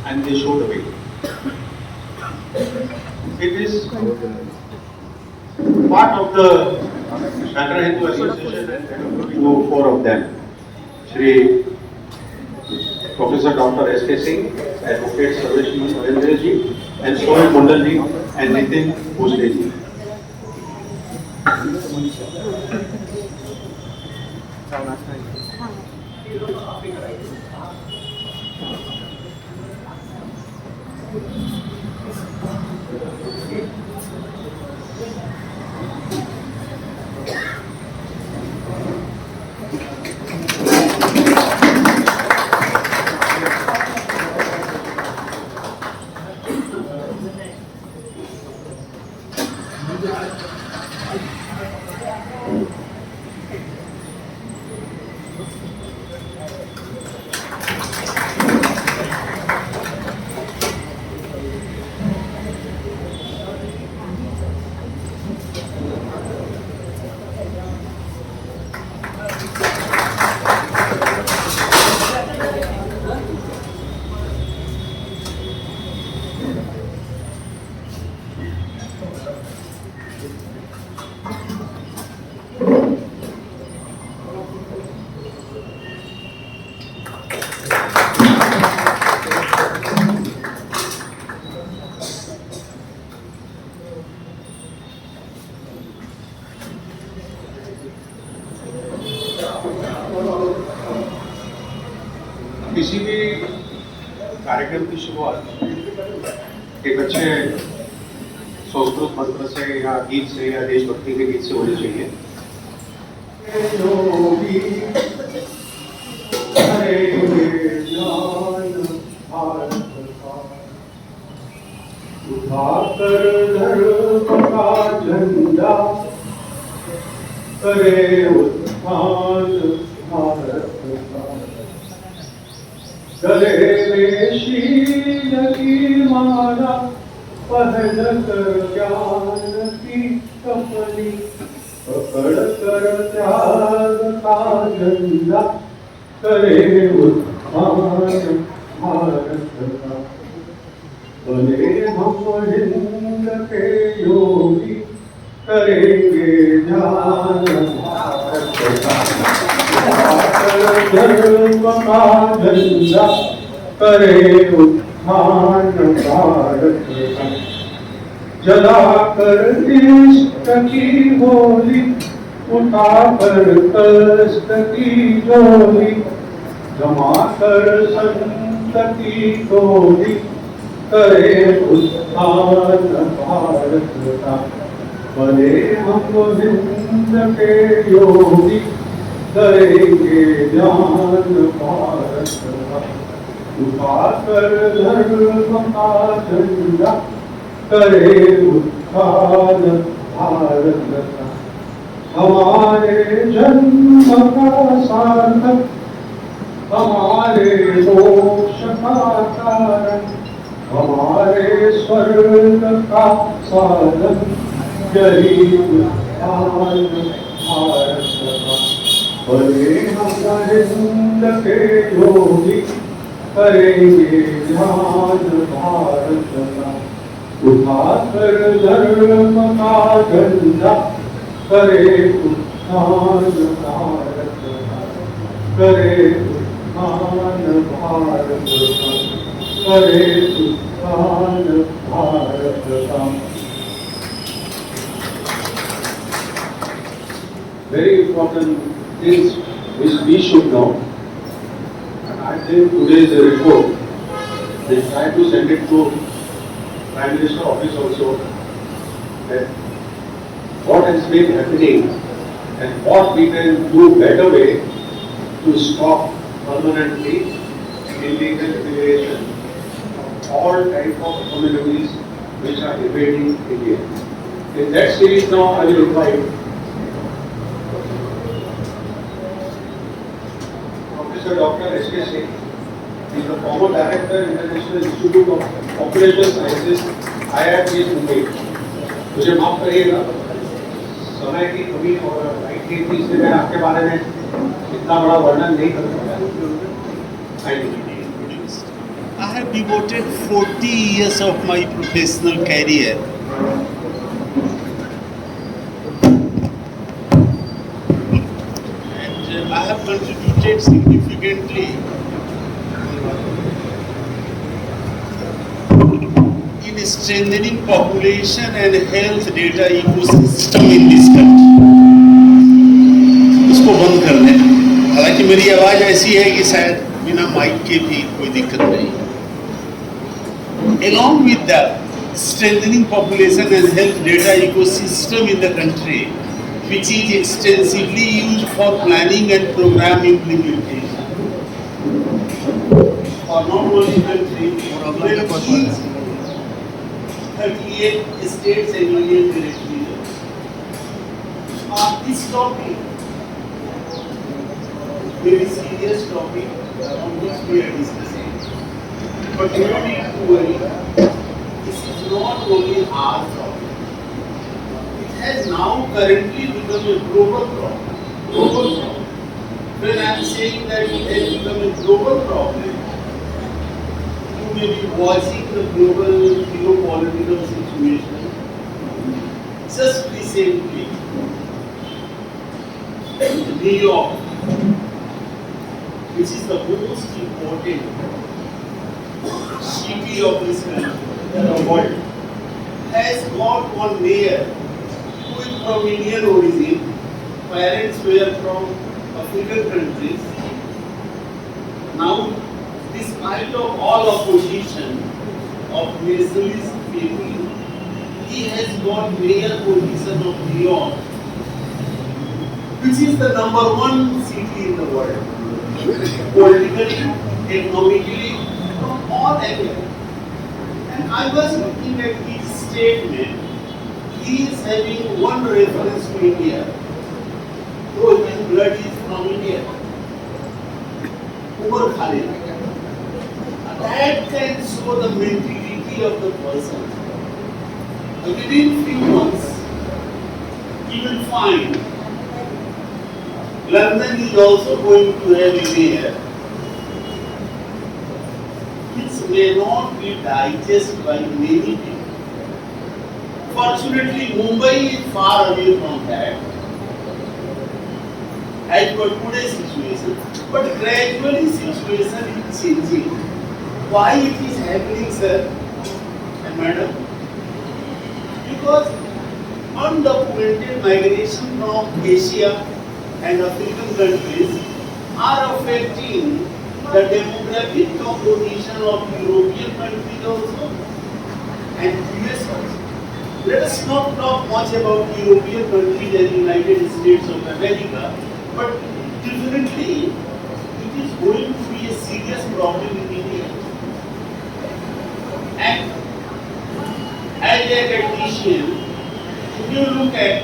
and they show the way. It is part of the Shakra Hindu Association and to four of them. Shri Professor Dr. S.K. Singh, Advocate Sarveshwar Narendra ji, and Sohil Mondal ji, and Nitin Bhosle ji. किसी भी कार्यक्रम की शुरुआत एक अच्छे संस्कृत मंत्र से या गीत से या देशभक्ति के गीत से होनी चाहिए। उठाकर धर्म का झंडा करे उत्थान भारत का, गले में शील की माला पहन कर ज्ञान की कपड़ी, पकड़ कर त्याग का झंडा करे उत्थान भारत का। बने हम हिंद के योगी करेंगे ज्ञान भारत का। धर्म का झंडा करे उत्थान भारत का। जलाकर इष्ट की होली, उठाकर कष्ट की झोली, जमाकर संत की गोली करे उत्थान भारत का। बने हम हिंद के योगी करेंगे ज्ञान भारत का। उठाकर धर्म का झंडा करे उत्थान भारत का। हमारे जन्म का सार्थक, हमारे मोक्ष का कारण, हमारे स्वर्ग का साधन, यही उत्थान भारत का। बने हम हिंद के योगी करेंगे ज्ञान भारत का। उठाकर धर्म का झंडा करे उत्थान भारत का। करे उत्थान भारत का। करे उत्थान भारत का। Very important things which we should know, and I think today is a report. They try to send it to Prime Minister office also, that what has been happening and what we can do better way to stop permanently illegal immigration of all type of communities which are invading India. In that series now I will invite Professor Dr. S.K. Singh. He is the former Director, International Institute of Population Sciences, IIT Mumbai. मुझे माफ करिएगा, समय की कमी और light की थी, इसलिए मैं आपके बारे में इतना बड़ा वर्णन नहीं कर सकता। have devoted 40 years of my professional career and I have contributed significantly in strengthening population and health data ecosystem in this country. उसको बंद कर दें। हालांकि मेरी आवाज ऐसी है कि शायद बिना माइक के भी कोई दिक्कत नहीं। Along with that, strengthening population and health data ecosystem in the country, which is extensively used for planning and program implementation. For not only country, but each 38 states and union territories. This topic, very serious topic on which we are discussing. But you don't need to worry. This is not only our problem. It has now currently become a global problem. Global problem. When I am saying that it has become a global problem, you may be watching the global geopolitical situation. Just recently, New York, which is the most important city of this country, the world, has got one mayor who is from Indian origin. Parents were from African countries. Now, despite of all opposition of nationalist people, he has got mayor position of New York, which is the #1 city in the world, politically, economically, from all angles. And I was looking at his statement. He is having one reference to India, though his blood is from India. Umar Khalid. That can show the mentality of the person. Within few months, you will find London is also going to have a mayor, which may not be digested by many people. Fortunately, Mumbai is far away from that, as per today's situation. But gradually, situation is changing. Why it is happening, sir and madam? Because undocumented migration from Asia and African countries are affecting the demographic composition of European countries also and US also. Let us not talk much about European countries and United States of America, but definitely it is going to be a serious problem in India. And as a academician, if you look at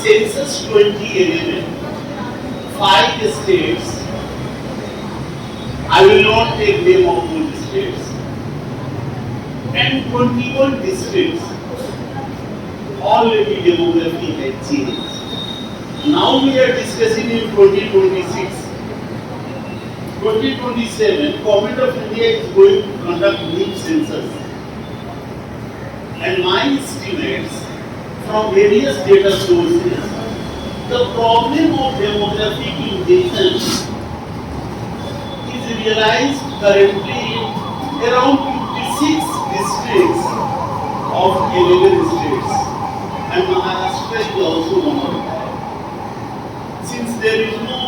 Census 2011, 5 states, I will not take name of those states, and 21 districts, already demography has changed. Now we are discussing in 2026. 2027, Government of India is going to conduct new census. And my estimates from various data sources, the problem of demographic invasion is realized currently around 56 districts of 11 states, and Maharashtra is also one of them. Since there is no,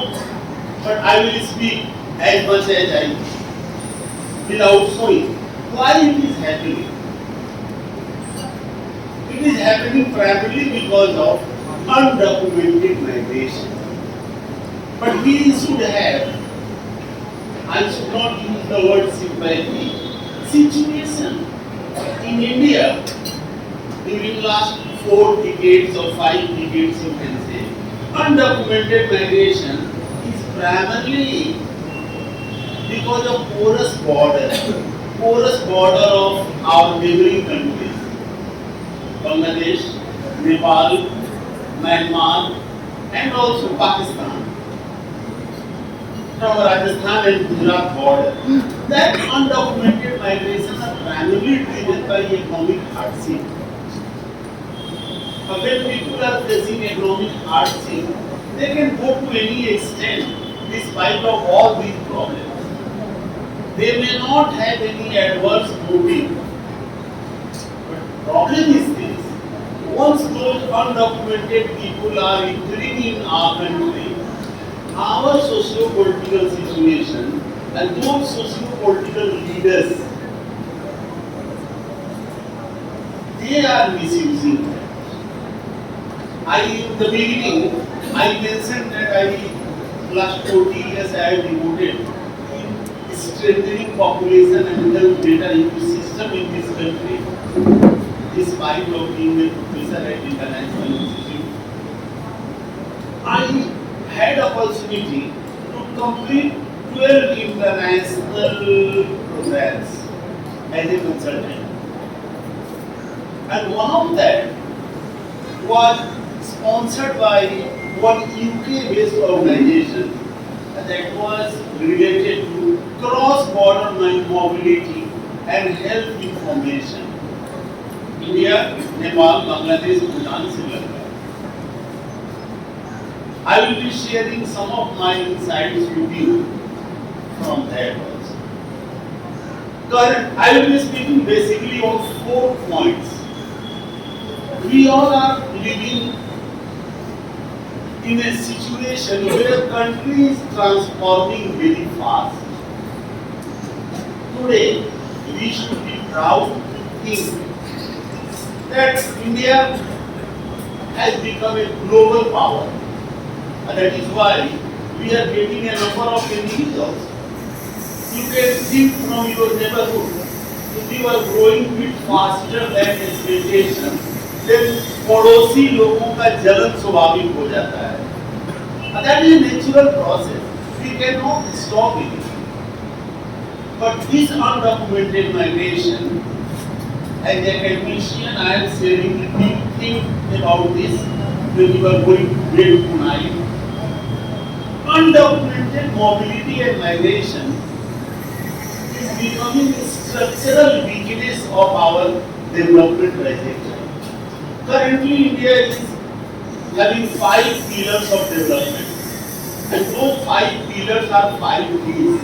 but I will speak as much as I without showing why it is happening. It is happening primarily because of undocumented migration. But we should have, I should not use the word sympathy, situation in India during last 4 decades or 5 decades, you can say. Undocumented migration is primarily because of porous border of our neighboring countries, Bangladesh, Nepal, Myanmar, and also Pakistan. from Rajasthan and Gujarat border. That undocumented migration are primarily driven by economic hardship. When people are facing economic hardship, they can go to any extent despite of all these problems. They may not have any adverse motive. But problem is this, once those undocumented people are entering in our country, our socio-political situation and those socio-political leaders, they are misusing that. In the beginning, I mentioned that last 40 years I have devoted in strengthening population and health data ecosystem in this country, despite of being a professor at International Institute. I had opportunity to complete 12 international programs as a consultant. And one of that was sponsored by one UK-based organization that was related to cross-border mobility and health information. India, Nepal, Bangladesh, Bhutan, Sri Lanka. I will be sharing some of my insights with you from that also. I will be speaking basically on 4 points. We all are living in a situation where country is transforming very fast. Today, we should be proud to think that India has become a global power. And that is why we are getting a number of individuals. You can see from your neighborhood, if you are growing bit faster than expectation, then पड़ोसी लोगों का जलन स्वाभाविक हो जाता है. And that is a natural process. We cannot stop it. But this undocumented migration, as a academician, I am sharing with you think about this when you are going to bed tonight. Undocumented mobility and migration is becoming a structural weakness of our development trajectory. Currently, India is having 5 pillars of development, and those 5 pillars are 5 Ds.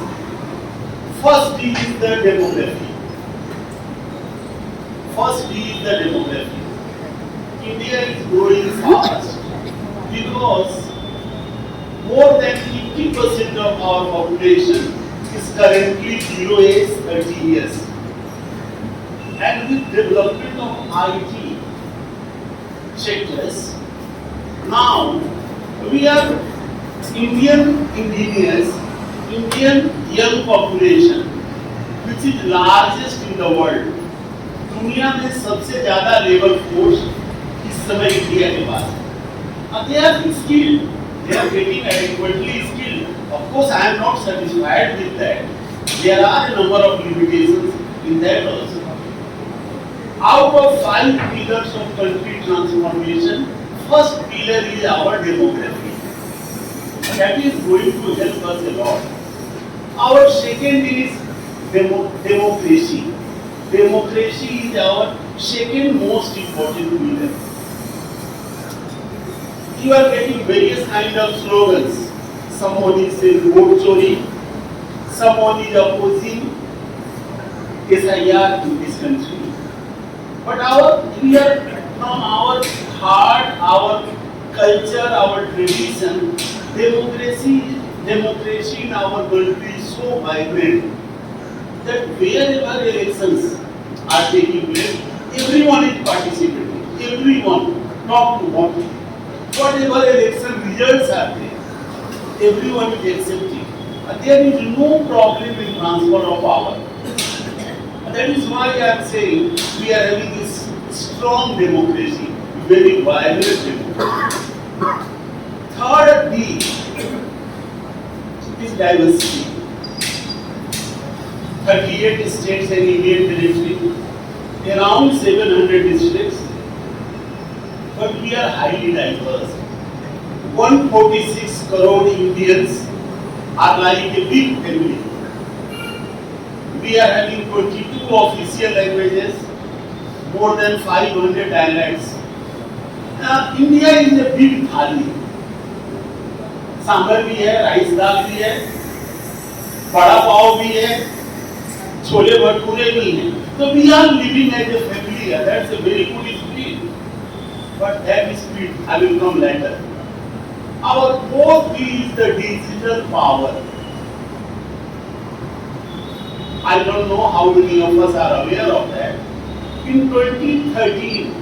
First D is the demography. First D is the demography. India is growing fast because more than 50% of our population is currently below age 30 years. And with development of IT sectors, now we are Indian engineers, Indian young population, which is largest in the world. दुनिया में सबसे ज्यादा labour force इस समय India के पास है. They are skilled. They are getting adequately skilled. Of course, I am not satisfied with that. There are a number of limitations in that also. Out of 5 pillars of country transformation, first pillar is our demography. And that is going to help us a lot. Our second is democracy. Democracy is our second most important pillar. You are getting various kind of slogans. Someone is saying vote chori, someone is opposing SIR in this country. But we are from our heart, our culture, our tradition, democracy in our country is so vibrant that wherever elections are taking place, everyone is participating. Everyone, not to vote. Whatever election results are there, everyone is accepting. And there is no problem in transfer of power. And that is why I am saying we are having this strong democracy, very vibrant democracy. Third D is diversity. 38 states and Union territory, around 700 districts, but we are highly diverse. 146 crore Indians are like a big family. We are having 22 official languages, more than 500 dialects. India is a big thali. Sambar भी है, rice दाल भी है, बड़ा पाव भी है, छोले भटूरे भी हैं. So we are living as a family. That's a very good spirit. But that spirit I will come later. Our fourth is the digital power. I don't know how many of us are aware of that. In 2013,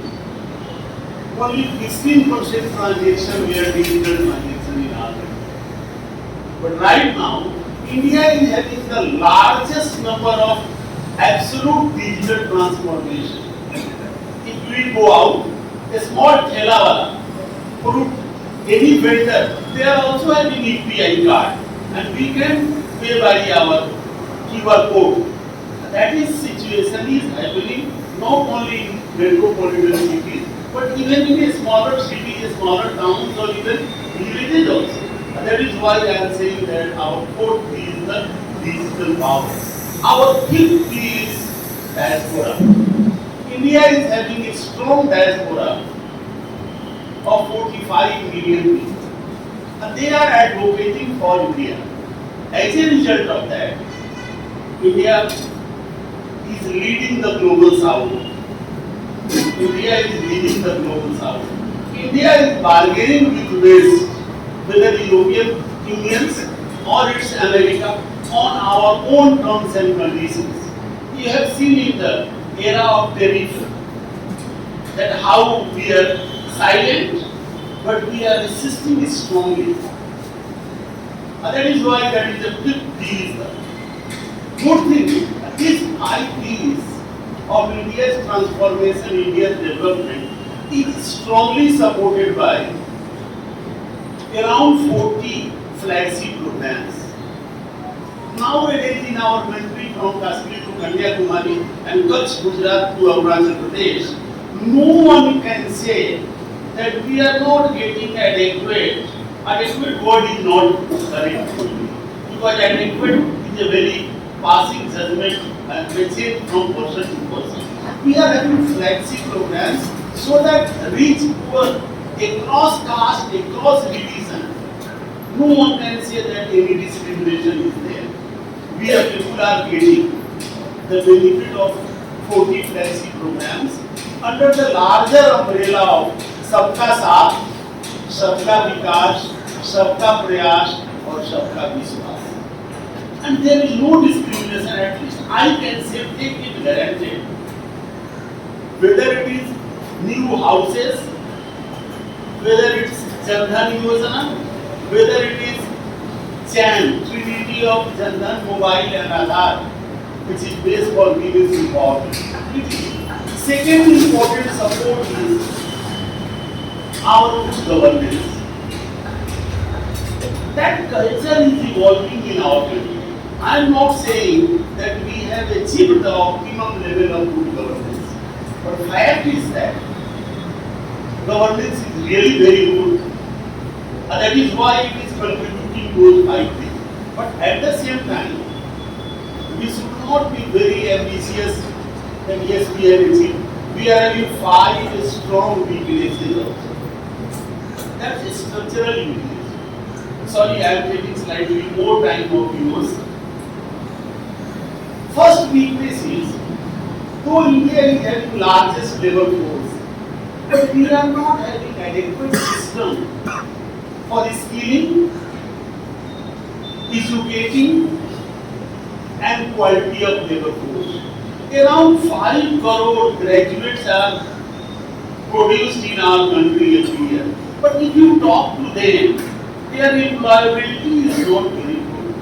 only 15% transactions were digital transactions in our country. But right now, India is having the largest number of absolute digital transformation. If we go out, a small thela wala, fruit, any vendor, they are also having UPI card, and we can pay by our QR code. That is situation is happening not only in metropolitan cities, but even in a smaller cities, smaller towns, or even villages also. That is why I am saying that our fourth is the digital power. Our fifth is diaspora. India is having a strong diaspora of 45 million people. And they are advocating for India. As a result of that, India is leading the global south. India is leading the global south. India is bargaining with West, whether the European Unions or it's America, on our own terms and conditions. You have seen in the era of tariff that how we are silent, but we are resisting strongly. And that is why that is a big deal. Good thing, this 5 P's of India's transformation, India's development is strongly supported by around 40 flagship programs. Nowadays in our country, from Kashmir to Kanyakumari and Kutch, Gujarat to Arunachal Pradesh, no one can say that we are not getting adequate. Adequate word is not correct, because adequate is a very passing judgment and may change from person to person. We are having flagship programs so that reach poor across caste, across religion. No one can say that any discrimination is there. We are people are getting the benefit of 40 flagship programs under the larger umbrella of Sabka Saath, Sabka Vikas, Sabka Prayas, or Sabka Vishwas. And there is no discrimination, at least I can say, take it guaranteed. Whether it is new houses, whether it's Jandhan Yojana, whether it is CHAN, Trinity of Jandhan, Mobile and Aadhaar, which is based for women's empowerment. Second important support is our good governance. That culture is evolving in our country. I am not saying that we have achieved the optimum level of good governance, but fact is that governance is really very good, and that is why it is contributing to 5 things. But at the same time, we should not be very ambitious that yes, we have achieved. We are having 5 strong weaknesses also. That's a structural weakness. Sorry, I am taking slightly more time of yours. First weakness is, though India is having largest labor force, but we are not having adequate system for skilling, educating, and quality of labor force. Around 5 crore graduates are produced in our country every year. But if you talk to them, their employability is not very good.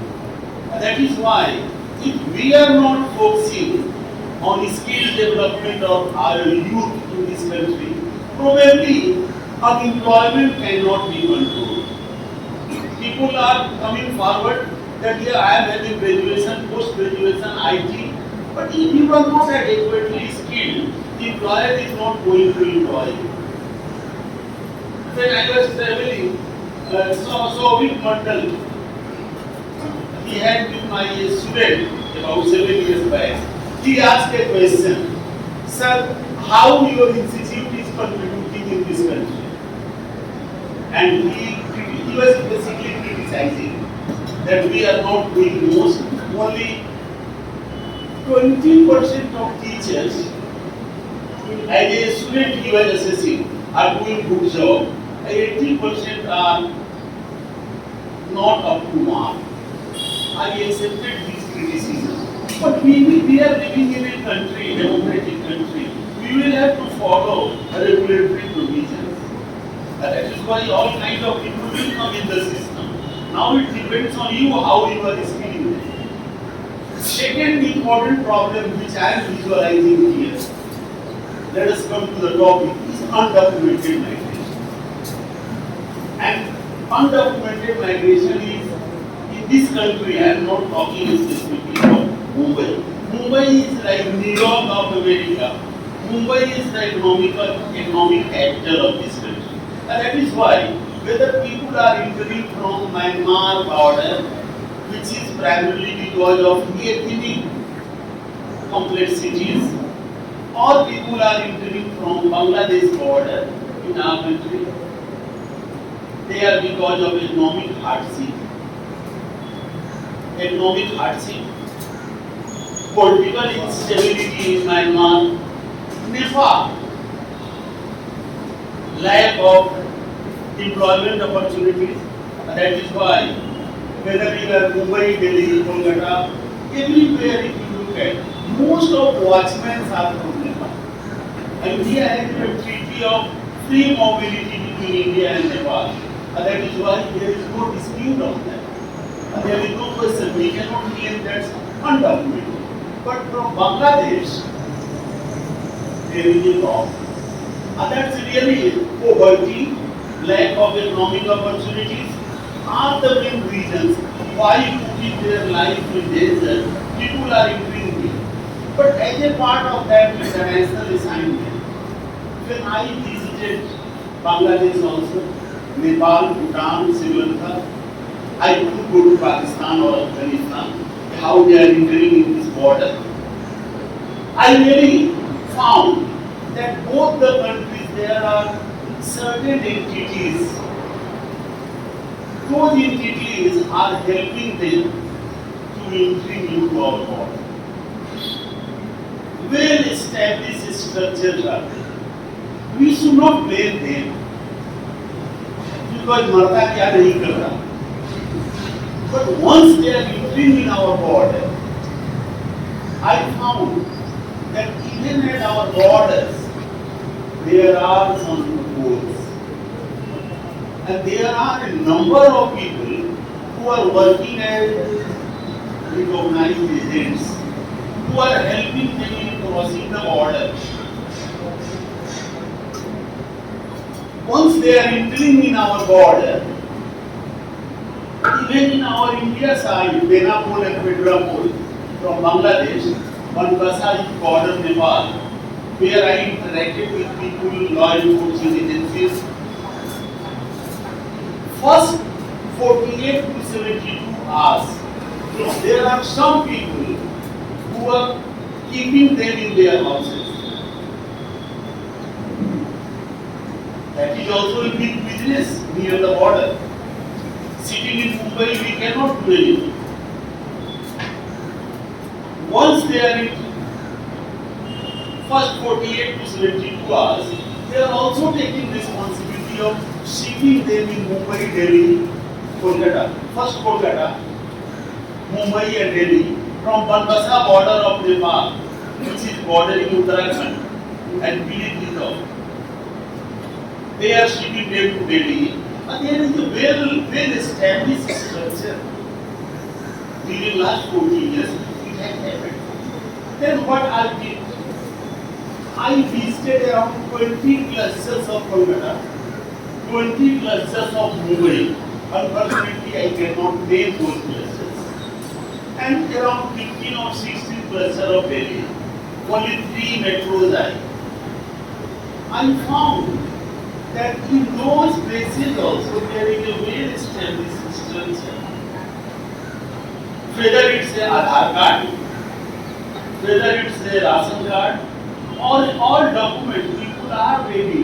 And that is why, if we are not focusing on skill development of our youth in this country, probably unemployment cannot be controlled. People are coming forward that yeah, I am having graduation, post-graduation, IT, but if you are not adequately skilled, the employer is not going to employ you. When I was traveling, saw with Mandal, he had with my student about 7 years back. He asked a question, sir, how your institute is contributing in this country? And he was basically criticizing that we are not doing most, only 20% of teachers, as a student he was assessing, are doing good job, 80% are not up to mark. I accepted this criticism. But we are living in a country, democratic country. We will have to follow regulatory provisions. That is why all kinds of people will come in the system. Now it depends on you how you are skilling them. Second important problem which I am visualizing here, let us come to the topic, is undocumented migration. And undocumented migration is, in this country, I am not talking specifically about Mumbai. Mumbai is like New York of America. Mumbai is the economic actor of this country. And that is why, whether people are entering from Myanmar border, which is primarily because of ethnic complexities, or people are entering from Bangladesh border in our country, they are because of economic hardship. Economic hardship, political instability in Myanmar, Nepal, lack of employment opportunities. That is why, whether you are Mumbai, Delhi, Kolkata, everywhere if you look at, most of watchmen are from Nepal. And India has a treaty of free mobility between India and Nepal. And that is why there is no dispute on that. And there is no question, we cannot claim that's undocumented. But from Bangladesh, there is a problem. And that's really poverty, lack of economic opportunities are the main reasons why putting their life in danger, people are entering here. But as a part of that international assignment, when I visited Bangladesh also, Nepal, Bhutan, Sri Lanka, I couldn't go to Pakistan or Afghanistan, how they are entering in this border. I really found that both the countries, there are certain entities, those entities are helping them to entering into our border. Well-established structures are there. We should not blame them because मरता क्या नहीं कर रहा. But once they are entering in our border, I found that even at our borders, there are some loopholes. And there are a number of people who are working as recognized agents, who are helping them in crossing the border. Once they are entering in our border, even in our India side, Benapol and Pedrapol, from Bangladesh, Banbasa border Nepal, where I interacted with people, law enforcement agencies. First 48 to 72 hours, there are some people who are keeping them in their houses. That is also a big business near the border. Sitting in Mumbai, we cannot do anything. Once they are in first 48 to 72 hours, they are also taking responsibility of shipping them in Mumbai, Delhi, Kolkata. First Kolkata, Mumbai and Delhi, from Banbasa border of Nepal, which is bordering Uttarakhand and Pilibhit. They are shipping them to Delhi, and there is a well-established structure. During last 40 years, it has happened. Then what I did, I visited around 20 clusters of Kolkata, 20 clusters of Mumbai. Unfortunately, I cannot name those clusters. And around 15 or 16 clusters of Delhi. Only 3 metros I found that in those places also there is a well-established structure. whether it's a Aadhaar card, whether it's a ration card, or all documents people are ready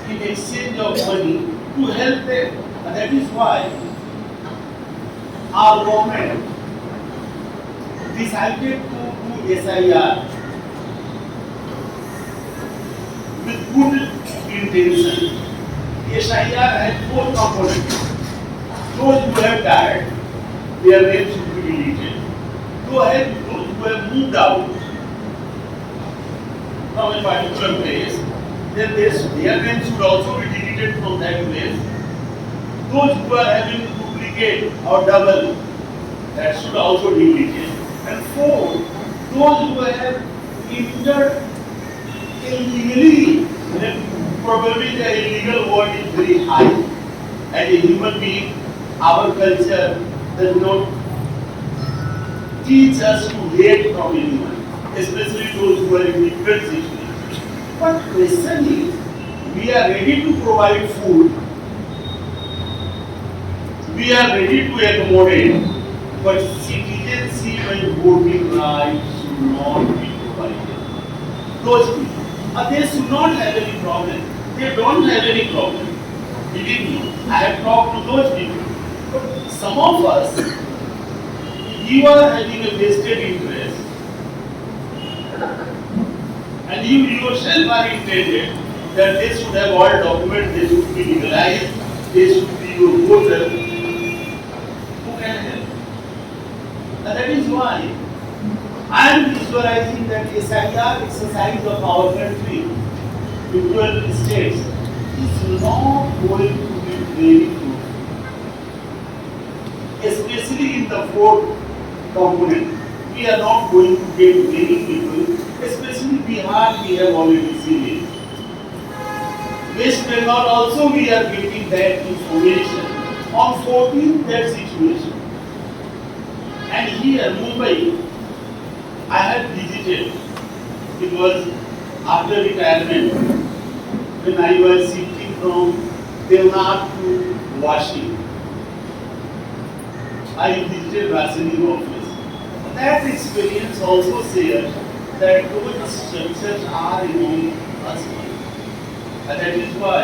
in exchange of money to help them. And that is why our government decided to do SIR with good intention. SIR has four components. Those who have died, their names should be deleted. Those who have moved out from a particular place, then their names should also be deleted from that place. Those who are having duplicate or double, that should also be deleted. And four, those who have entered illegally, then probably the illegal word is very high. As a human being, our culture does not teach us to hate from anyone, especially those who are in different situations. But question is, we are ready to provide food, we are ready to accommodate, but citizenship and voting rights should not be provided. Those people, they should not have any problem. They don't have any problem. Believe me, I have talked to those people. But some of us, you are having a vested interest, and you yourself are intended that they should have all documents, they should be legalized, they should be your voter. Who can help? And that is why I am visualizing that SIR exercise of our country in 12 states is not going to be very fruitful, especially in the fourth component. We are not going to get many people, especially Bihar, we have already seen it. West Bengal also we are getting that information. On 14th that situation. And here Mumbai, I had visited because after retirement, when I was shifting from Devnath to Washi, I visited rationing office. That experience also says that those structures are among us. And that is why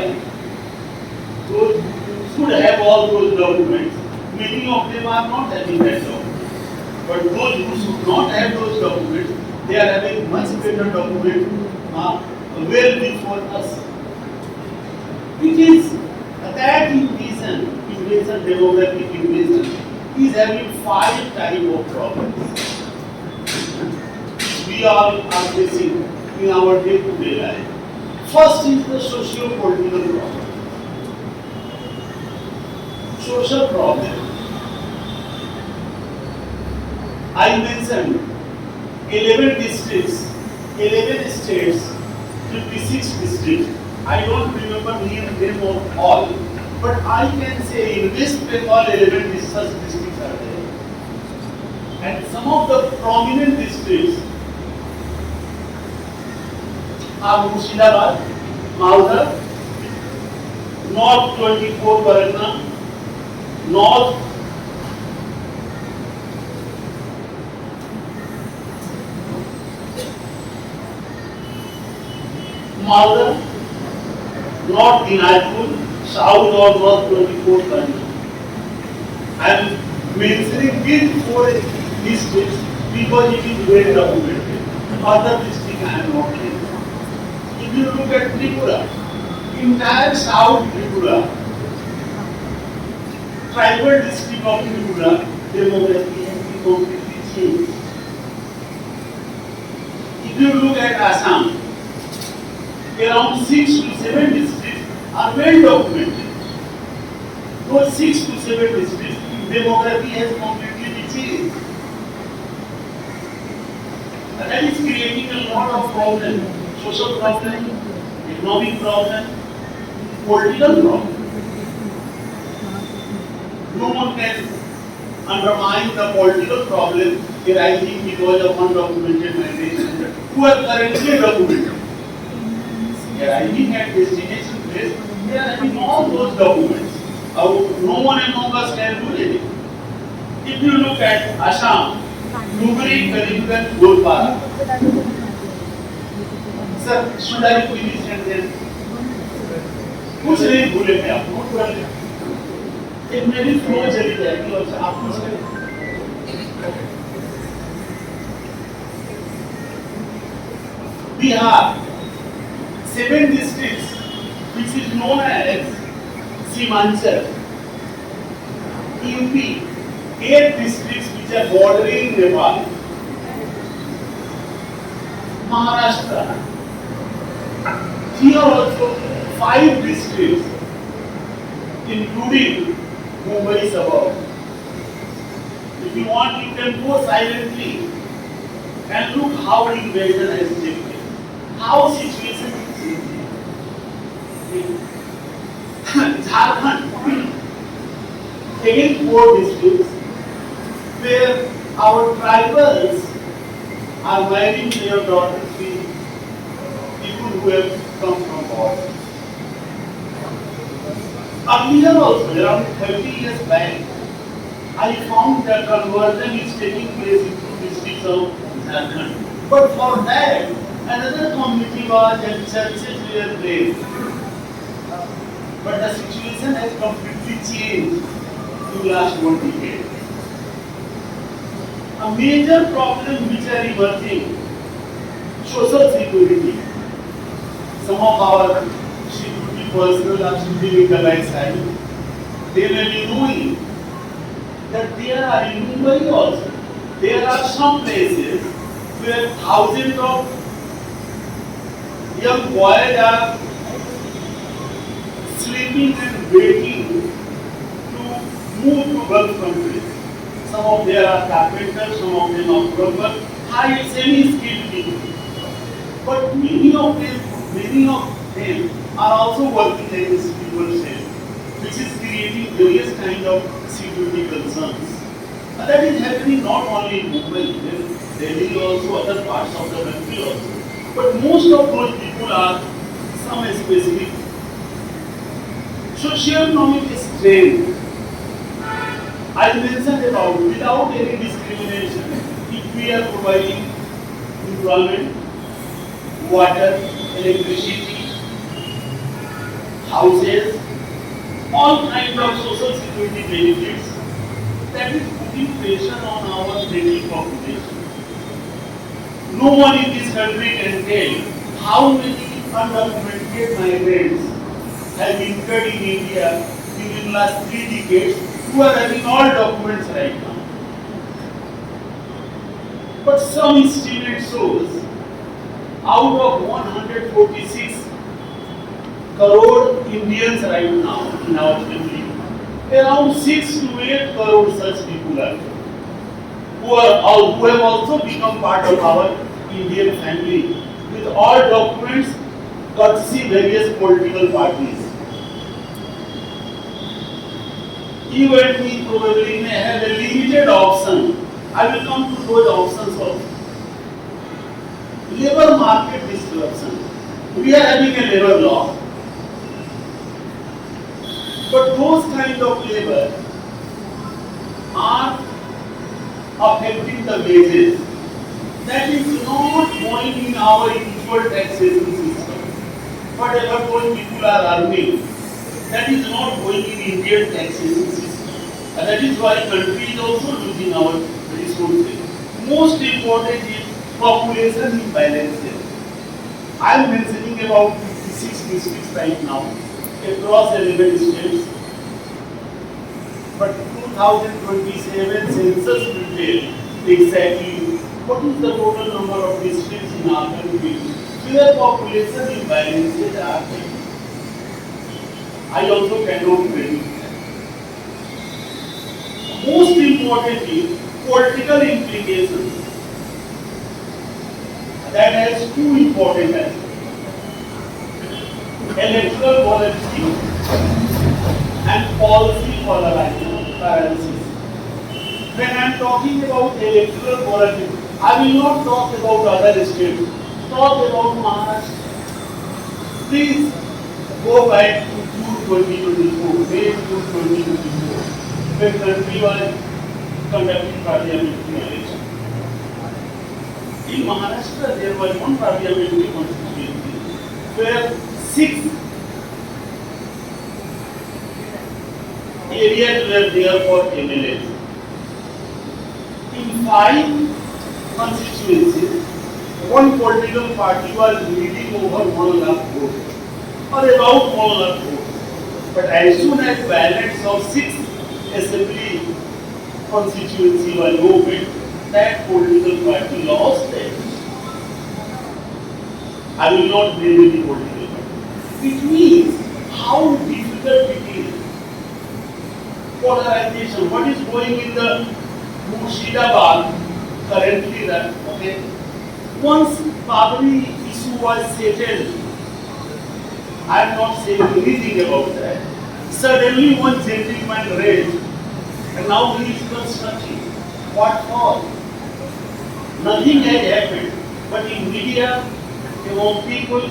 those who should have all those documents, many of them are not having that document. But those who should not have those documents, they are having much better documents well before us. It is that invasion, demographic invasion, is having 5 types of problems. We all are facing in our day-to-day life. First is the socio-political problem. Social problem. I mentioned 11 districts, 11 states, 56 districts. I don't remember the name of all, but I can say in West Bengal 11 such districts are there. And some of the prominent districts are Murshidabad, Malda, North 24 Pargana, North Malda, North Dinajpur, South or North 24 Pargana. I am mentioning these 4 districts because it is well documented. Other districts I am not mentioning. If you look at Tripura, entire South Tripura, tribal district of Tripura, demography has been completely changed. If you look at Assam, around 6 to 7 districts are well documented. Those 6 to 7 districts, demography has completely changed. And that is creating a lot of problems. Social problem, economic problem, political problem. No one can undermine the political problem arising because of undocumented migration who are currently documented. Arriving at destination place, they are having all those documents. No one among us can do anything. If you look at Assam, Dhubri, Karimganj, Golpara. Sir, should I finish and then? कुछ नहीं भूले मैं आपको पूरा एक मेरी flow चली जाएगी और आप कुछ Bihar, 7 districts, which is known as Simanchal. UP, 8 districts which are bordering Nepal. Maharashtra, here also 5 districts, including Mumbai suburb. If you want, you can go silently and look how invasion has taken place. How situation is changing. Jharkhand, again 4 districts, where our tribals are marrying their daughters with people who have come from borders. Earlier also, around 30 years back, I found that conversion is taking place in 2 districts of Jharkhand. But for that, another community was and churches were placed. But the situation has completely changed in the last 1 decade. A major problem which are emerging, social security. Some of our security personnel are sitting in the right side. They may be knowing that there are in Mumbai also, there are some places where thousands of young boys are sleeping and waiting to move to Gulf countries. Some of them are carpenters, some of them are plumbers, high semi-skilled people. But many of them are also working as a civil cell, which is creating various kind of security concerns. And that is happening not only in Mumbai, Delhi also, other parts of the country also. But most of those people are some specific socio-economic strain. I mentioned about without any discrimination, if we are providing employment, water, electricity, houses, all kinds of social security benefits, that is putting pressure on our native population. No one in this country can tell how many undocumented migrants have entered in India in the last 3 decades who are having all documents right now. But some estimate shows out of 146 crore Indians right now in our country, around 6 to 8 crore such people are there, who have also become part of our Indian family with all documents courtesy various political parties. You and me probably may have a limited option. I will come to those options also. Labor market disruption. We are having a labor law. But those kind of labor are affecting the wages. That is not going in our usual taxation system. Whatever those people are earning, that is not going in Indian taxation system. And that is why country is also losing our resources. Most important is population imbalances. I am mentioning about 56 districts right now across 11 states. But 2027 census will tell exactly what is the total number of districts in our country where population imbalances are there. I also cannot predict that. Most importantly, political implications. That has 2 important aspects. Electoral volatility and policy paralysis. When I am talking about electoral volatility, I will not talk about other states. Talk about Maharashtra. Please go back to June 2024, May 2024, when country was conducting parliamentary election. In Maharashtra, there was one parliamentary constituency where 6 areas were there for MLAs. In 5 constituencies, one political party was leading over 1 lakh votes, or about 1 lakh votes. But as soon as balance of 6 assembly constituency were opened, that political party lost it. I will not name any political party. It means how difficult it is. Polarization, what is going in the Murshidabad currently that, okay? Once Babri issue was settled, I am not saying anything about that. Suddenly one gentleman raised, and now he is constructing. What for? Nothing had happened. But in media, among people,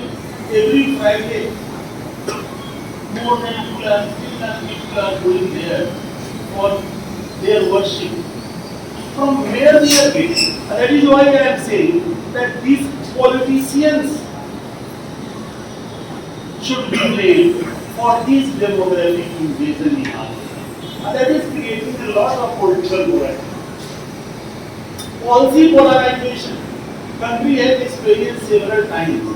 every Friday, more than 2 lakh, 3 lakh people are going there for their worship. From where they are getting? That is why I am saying that these politicians should be blamed for this demographic invasion in India. And that is creating a lot of political morality. Policy polarization, country has experienced several times.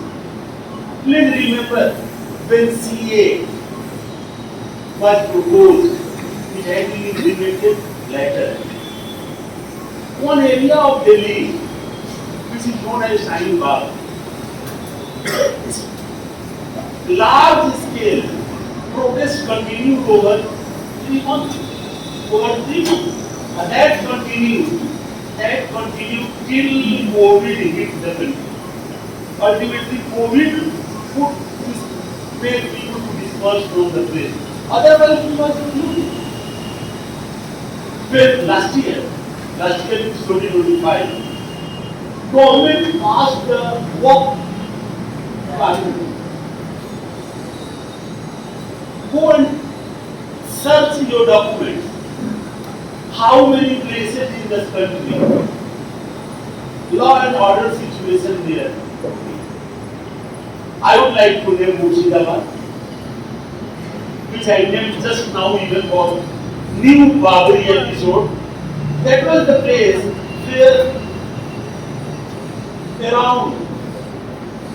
Please remember when CA was proposed, it had been implemented later. One area of Delhi, which is known as Shine Bagh, large scale protests continued over 3 months. And that continued till COVID hit the country. Ultimately, COVID made people to disperse from the place. Otherwise, we must do. When last year it is 2025, government passed the work parliament. Go and search your documents. How many places in this country law and order situation there? I would like to name Murshidabad, which I named just now even for new Babri episode. That was the place where around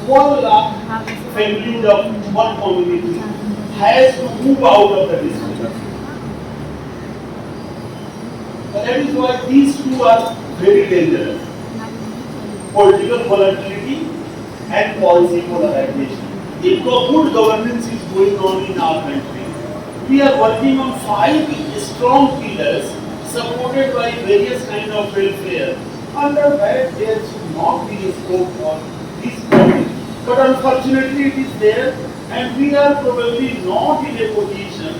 1 lakh families of one community has to move out of the district. That is why these two are very dangerous. Political volatility and policy polarization. If good governance is going on in our country, we are working on 5 strong pillars supported by various kind of welfare. Under that, there should not be a scope for this topic. But unfortunately, it is there, and we are probably not in a position.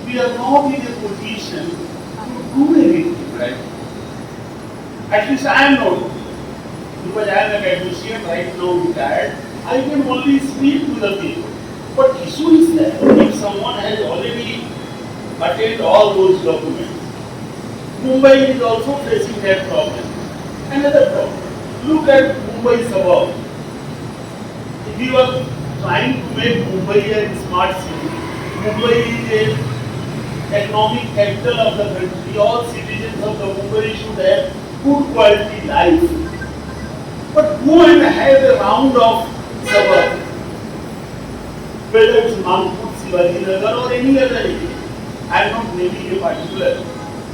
We are not in a position to do anything, right? At least I am not, because I am an academician right now retired. I can only speak to the people. But issue is that if someone has already attained all those documents, Mumbai is also facing that problem. Another problem. Look at Mumbai suburb. If you are trying to make Mumbai a smart city, Mumbai is an economic capital of the country. All citizens of the Mumbai should have good quality life. But go and have a round of suburbs, whether it's Mangkut, Shivaji Nagar or any other area. I am not naming a particular,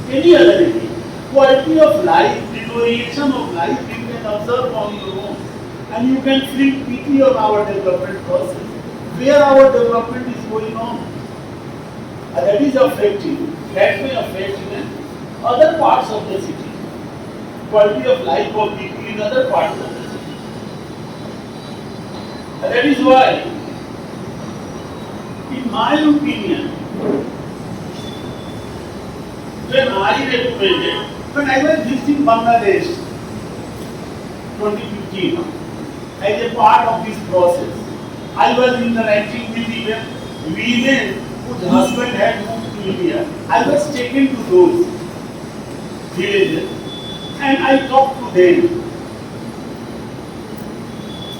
any other area. Quality of life, deterioration of life, you can observe on your own. And you can feel pity on our development process, where our development is going on. And that is affecting, that may affect even other parts of the city. Quality of life of people in other parts of the city. And that is why, in my opinion, when I recommended, when I was visiting Bangladesh 2015, as a part of this process, I was interacting with even women whose husband had moved to India, I was taken to those villages and I talked to them.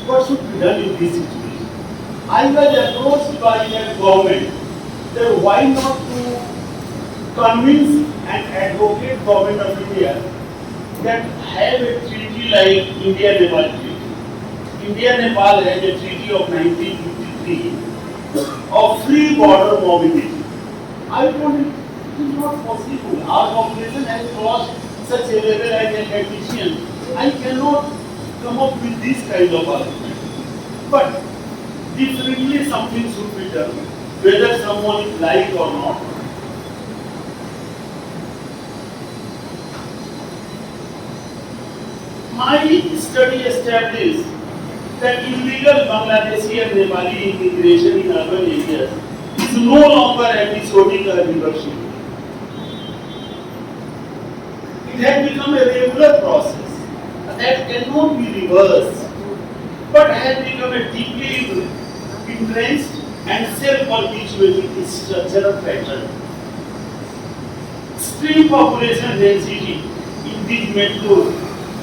What should be done in this situation? I was approached by the government that why not to convince and advocate government of India that have a treaty like India-Nepal treaty. India-Nepal has a treaty of 1953 of free border mobility. I told him it is not possible. Our population has crossed such a level as a petition. I cannot come up with this kind of argument. But differently something should be done, whether someone is like or not. My study established that illegal Bangladeshi and Nepali immigration in urban areas is no longer episodic or reversible. It has become a regular process that cannot be reversed, but has become a deeply entrenched and self-perpetuating structural pattern. Extreme population density in these metros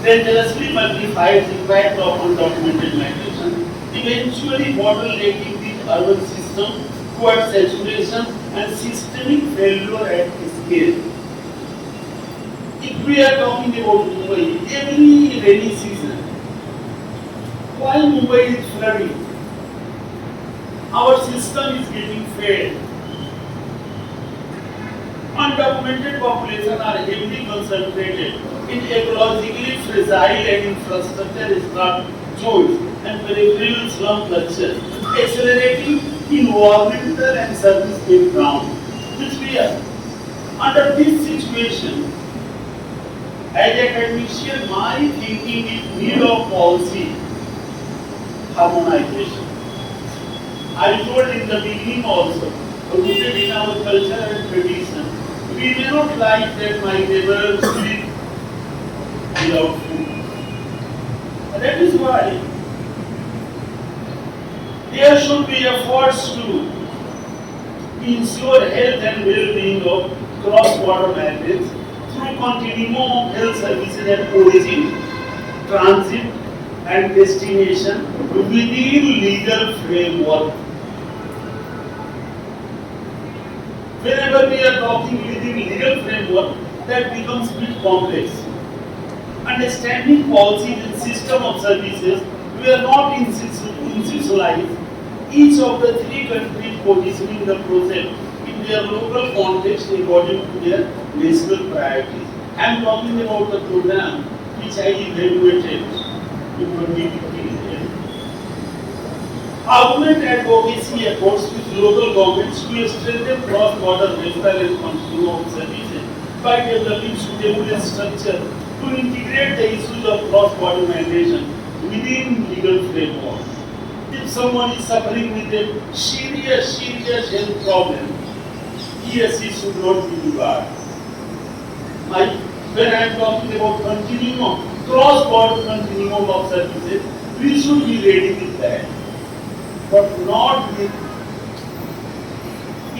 dangerously multiplies the impact of undocumented migration, eventually bottlenecking the urban system towards saturation and systemic failure at scale. If we are talking about Mumbai, every rainy season, while Mumbai is flooding, our system is getting failed. Undocumented population are heavily concentrated in ecologically fragile and infrastructure-starved zones and peripheral slum clusters, accelerating environmental and service breakdown, which we are. Under this situation, as a academician, my thinking is need of policy harmonization. I told in the beginning also, rooted in our culture and tradition, we may not like that my neighbor sleep without food. That is why there should be efforts to ensure health and well-being of cross-border migrants through continuum of health services at origin, transit, and destination within legal framework. Whenever we are talking within legal framework, that becomes a bit complex. Understanding policies and system of services, we are not institutionalized. Each of the three countries positioning the project in their local context according to their national priorities. I am talking about the program which I evaluated in 2015. Government advocacy efforts with local governments to strengthen cross-border welfare and continuum of services by developing suitable structure to integrate the issues of cross-border migration within legal framework. If someone is suffering with a serious health problem, he or she should not be debarred. When I am talking about continuum, cross-border continuum of services, we should be ready with that, but not with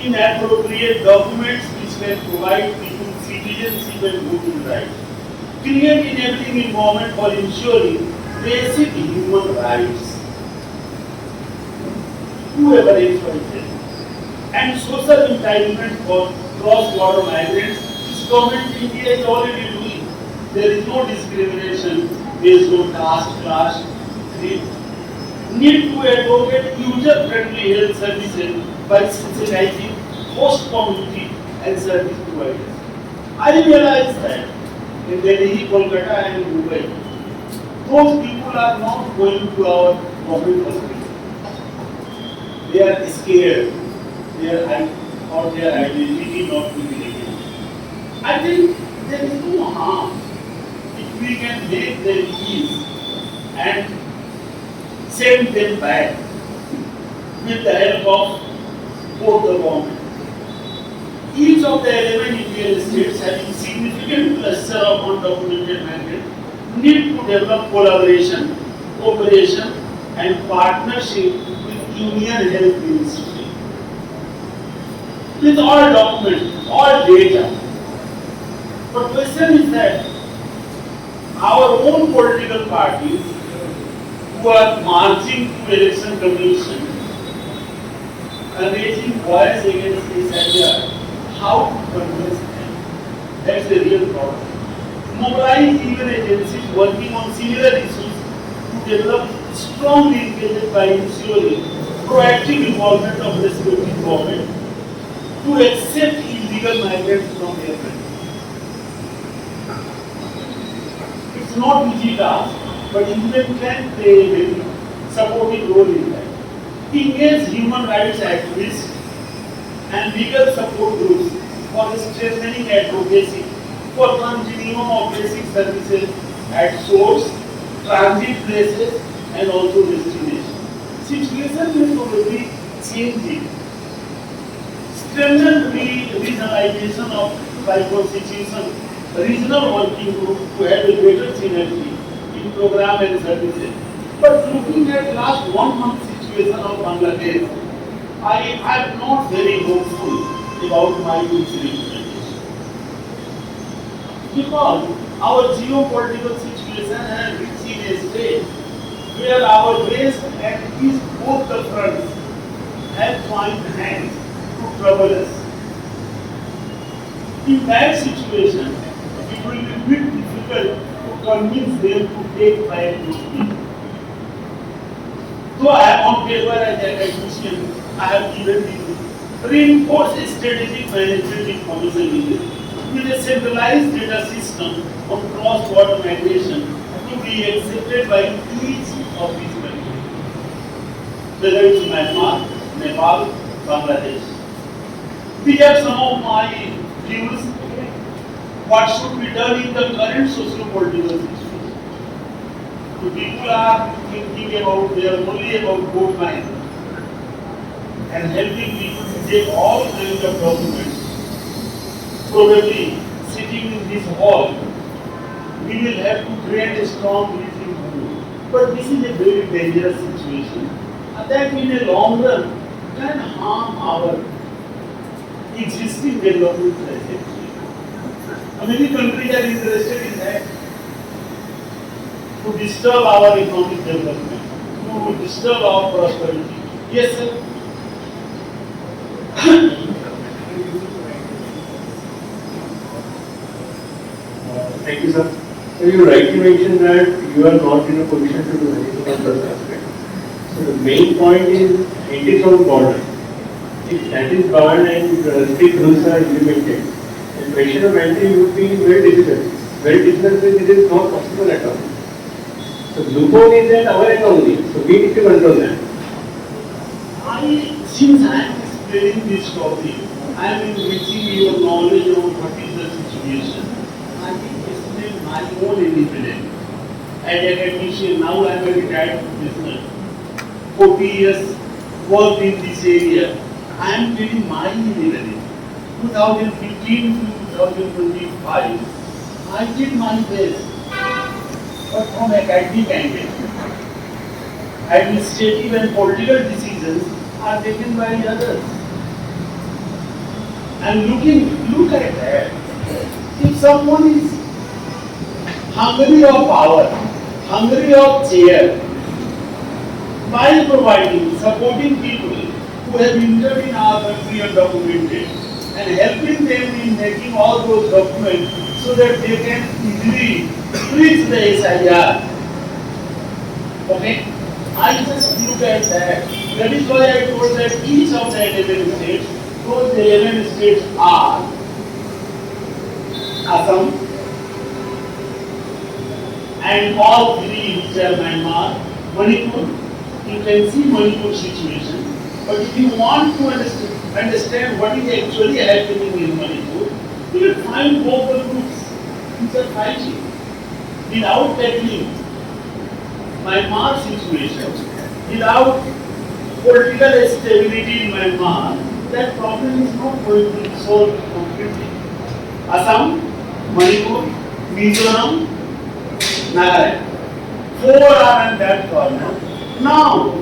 inappropriate documents which can provide people citizenship and voting rights. Create enabling environment for ensuring basic human rights. Whoever is it. And social entitlement for cross-border migrants, which government India is already doing. There is no discrimination based on caste, class, creed. Need to advocate user-friendly health services by sensitizing host community and service providers. I realize that in Delhi, Kolkata and Mumbai, those people are not going to our government hospital. They are scared. Their identity not to be recognized. I think there is no harm if we can make them ease and send them back with the help of both the government. Each of the 11 Indian states having significant cluster of undocumented migrants need to develop collaboration, cooperation and partnership with Union Health Ministry. with all documents, all data. But question is that our own political parties who are marching to election commission and raising voice against this idea, how to convince them? That's the real problem. Mobilize even agencies working on similar issues to develop strong linkages by ensuring proactive involvement of respective government to accept illegal migrants from their country. It's not easy task, but England can play a very supporting role in that. Engage human rights activists and legal support groups for strengthening advocacy for continuum of basic services at source, transit places, and also destination. Situation will probably change it. Strengthen regionalization of by constitution, regional working group to have a better synergy in program and services. But looking at last 1 month situation of Bangladesh, I am not very hopeful about my implementation. Because our geopolitical situation has reached in a stage where our west and east both the fronts have joined hands to trouble us. In that situation, it will be a bit difficult to convince them to take back those people. So on paper as an admission, I have given this reinforced strategic management information unit with a centralized data system on cross-border migration to be accepted by each of these countries, whether it's Myanmar, Nepal, Bangladesh. These are some of my views. What should be done in the current socio-political situation? The people are thinking about, they are only about vote buying and helping people to take all kinds of documents. Probably sitting in this hall, we will have to create a strong leading mood. But this is a very dangerous situation. And that in a long run can harm our existing development trajectory. Many countries are interested in that to disturb our economic development, to disturb our prosperity. Yes, sir. Thank you, sir. So you rightly mentioned that you are not in a position to do anything on this aspect. So the main point is anti-sound border. If that is banned and strict rules are implemented, the question of entry would be very difficult. Very difficult because it is not possible at all. So loophole is at our end only. So we need to control that. Since I am explaining this topic, I am enriching your knowledge of what is the situation. I will explain my own independence. As an academician, now I am a retired professional. 40 years worked in this area. I am telling my independence. 2015 to 2025, I did my best. But from academic angle, administrative and political decisions are taken by others. And look at that. If someone is hungry of power, hungry of chair, by providing, supporting people who have entered in our country undocumented and helping them in making all those documents so that they can easily reach the SIR. Okay? I just look at that. That is why I told that each of the 11 states, those 11 states are Assam and all three which are Myanmar, Manipur. You can see Manipur situation. But if you want to understand what is actually happening in Manipur, you will find vocal groups which are fighting without tackling Myanmar situation, without political stability in Myanmar. That problem is not going to be solved completely. Assam, Manipur, Mizoram, Nagaland. 4 are in that corner. Now,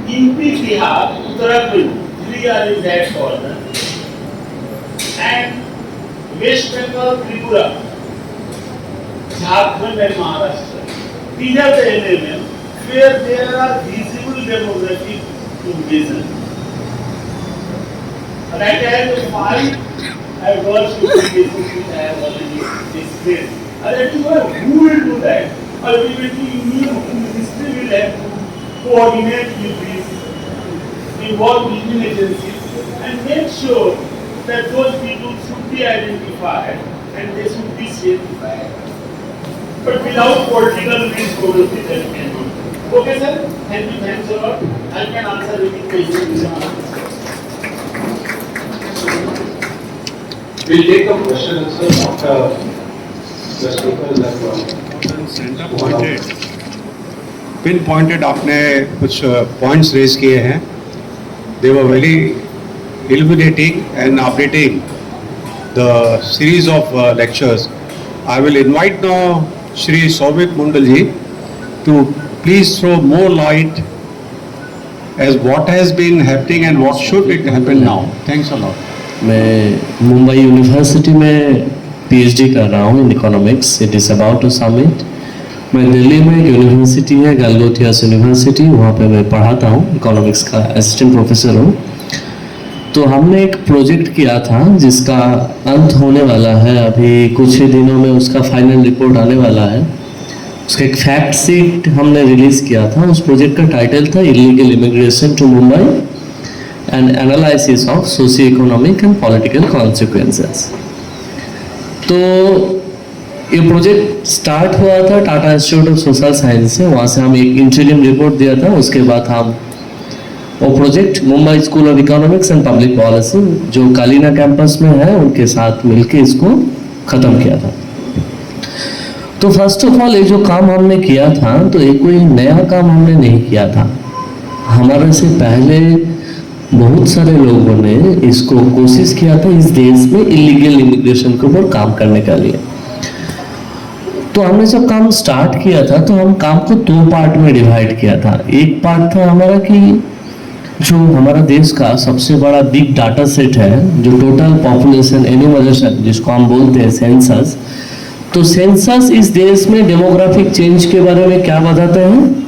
UP, Bihar, Uttarakhand, 3 are in that corner. And West Bengal, Tripura, Jharkhand and Maharashtra. These are the elements where there are visible demographic invasion. And I have 5 adverse implications which I have already explained. And that is why who will do that? Ultimately, you ministry will have to coordinate with this, involve union agencies, and make sure that those people should be identified and they should be safeguarded. But without political means, probably that cannot. Okay, sir? Thank you, thanks a lot. I can answer any questions. We'll take the question answer after the speakers have pin pointed आपने कुछ points raise किए हैं. They were very illuminating and updating the series of lectures. I will invite now Shri Soumit Mondal ji to please throw more light as what has been happening and what should it happen now. Thanks a lot. मैं Mumbai university में PhD कर रहा हूँ in economics. It is about to submit. मैं दिल्ली में एक university है Galgotias university, वहाँ पे मैं पढ़ाता हूँ, इकोनॉमिक्स का असिस्टेंट प्रोफेसर हूँ. तो हमने एक प्रोजेक्ट किया था जिसका अंत होने वाला है, अभी कुछ ही दिनों में उसका फाइनल रिपोर्ट आने वाला है. उसका एक फैक्ट शीट हमने रिलीज़ किया था. उस प्रोजेक्ट का टाइटल था illegal immigration to Mumbai and analysis of socio-economic and political consequences. तो ये प्रोजेक्ट स्टार्ट हुआ था Tata institute of social science से. वहाँ से हम एक इंटीरियम रिपोर्ट दिया था. उसके बाद हम वो project Mumbai school of economics and public policy जो कालीना कैंपस में है उनके साथ मिलके इसको ख़त्म किया था. तो फर्स्ट ऑफ ऑल ये जो काम हमने किया था तो ये कोई नया काम हमने नहीं किया था. हमारे से पहले बहुत सारे लोगों ने इसको कोशिश किया था इस देश में इलीगल इमिग्रेशन के ऊपर काम करने के लिए. तो हमने जब काम स्टार्ट किया था तो हम काम को 2 पार्ट में डिवाइड किया था. एक पार्ट था हमारा कि जो हमारा देश का सबसे बड़ा बिग डाटा सेट है, जो टोटल पॉपुलेशन एनिमलाइजेशन जिसको हम बोलते हैं सेंसस. तो सेंसस इस देश में डेमोग्राफिक चेंज के बारे में क्या बताते हैं,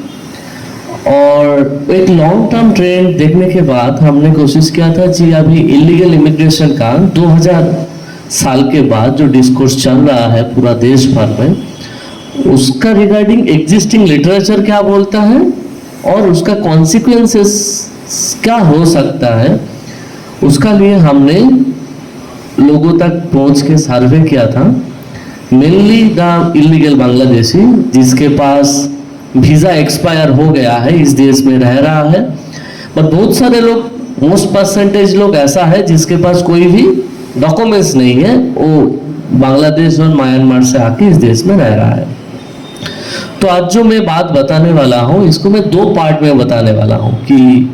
और एक लॉन्ग टर्म ट्रेंड देखने के बाद हमने कोशिश किया था जी अभी इलीगल इमिग्रेशन का 2000 साल के बाद जो डिस्कोर्स चल रहा है पूरा देश भर में, उसका रिगार्डिंग एग्जिस्टिंग लिटरेचर क्या बोलता है और उसका कॉन्सिक्वेंसेस क्या हो सकता है. उसका लिए हमने लोगों तक पहुंच के सर्वे किया था. मेनली द इलीगल बांग्लादेशी जिसके पास वीज़ा एक्सपायर हो गया है, इस देश में रह रहा है. बट बहुत सारे लोग, मोस्ट परसेंटेज लोग ऐसा है जिसके पास कोई भी डॉक्यूमेंट्स नहीं है, वो बांग्लादेश और म्यांमार से आके इस देश में रह रहा है. तो आज जो मैं बात बताने वाला हूँ इसको मैं 2 पार्ट में बताने वाला हूँ कि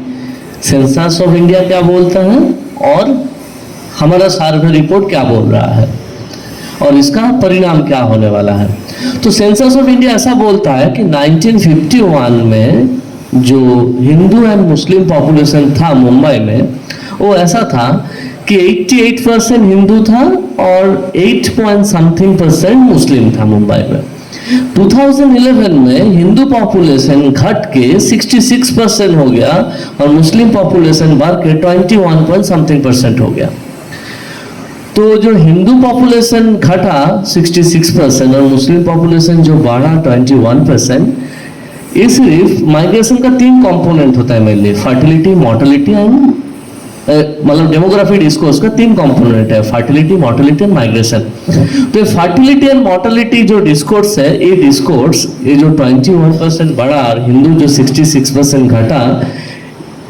सेंसस ऑफ इंडिया क्या बोलता है और हमारा सर्वे रिपोर्ट क्या बोल रहा है और इसका परिणाम क्या होने वाला है. तो सेंसस ऑफ इंडिया ऐसा बोलता है कि 1951 में जो हिंदू एंड मुस्लिम पॉपुलेशन था मुंबई में वो ऐसा था कि 88% हिंदू था और 8% मुस्लिम था मुंबई में. 2011 में हिंदू पॉपुलेशन घट के 66% हो गया और मुस्लिम पॉपुलेशन बढ़ के 21% हो गया. तो जो हिंदू पॉपुलेशन घटा 66% और मुस्लिम पॉपुलेशन जो बढ़ा 21%, ये सिर्फ माइग्रेशन का 3 कंपोनेंट होता है मेनली, फर्टिलिटी, मोर्टेलिटी एंड मतलब डेमोग्राफी डिस्कोर्स का 3 कंपोनेंट है, फर्टिलिटी, मोर्टेलिटी एंड माइग्रेशन. तो फर्टिलिटी एंड मोर्टेलिटी जो डिस्कोर्स है, ये डिस्कोर्स ये जो 21% बढ़ा और हिंदू जो 66% घटा,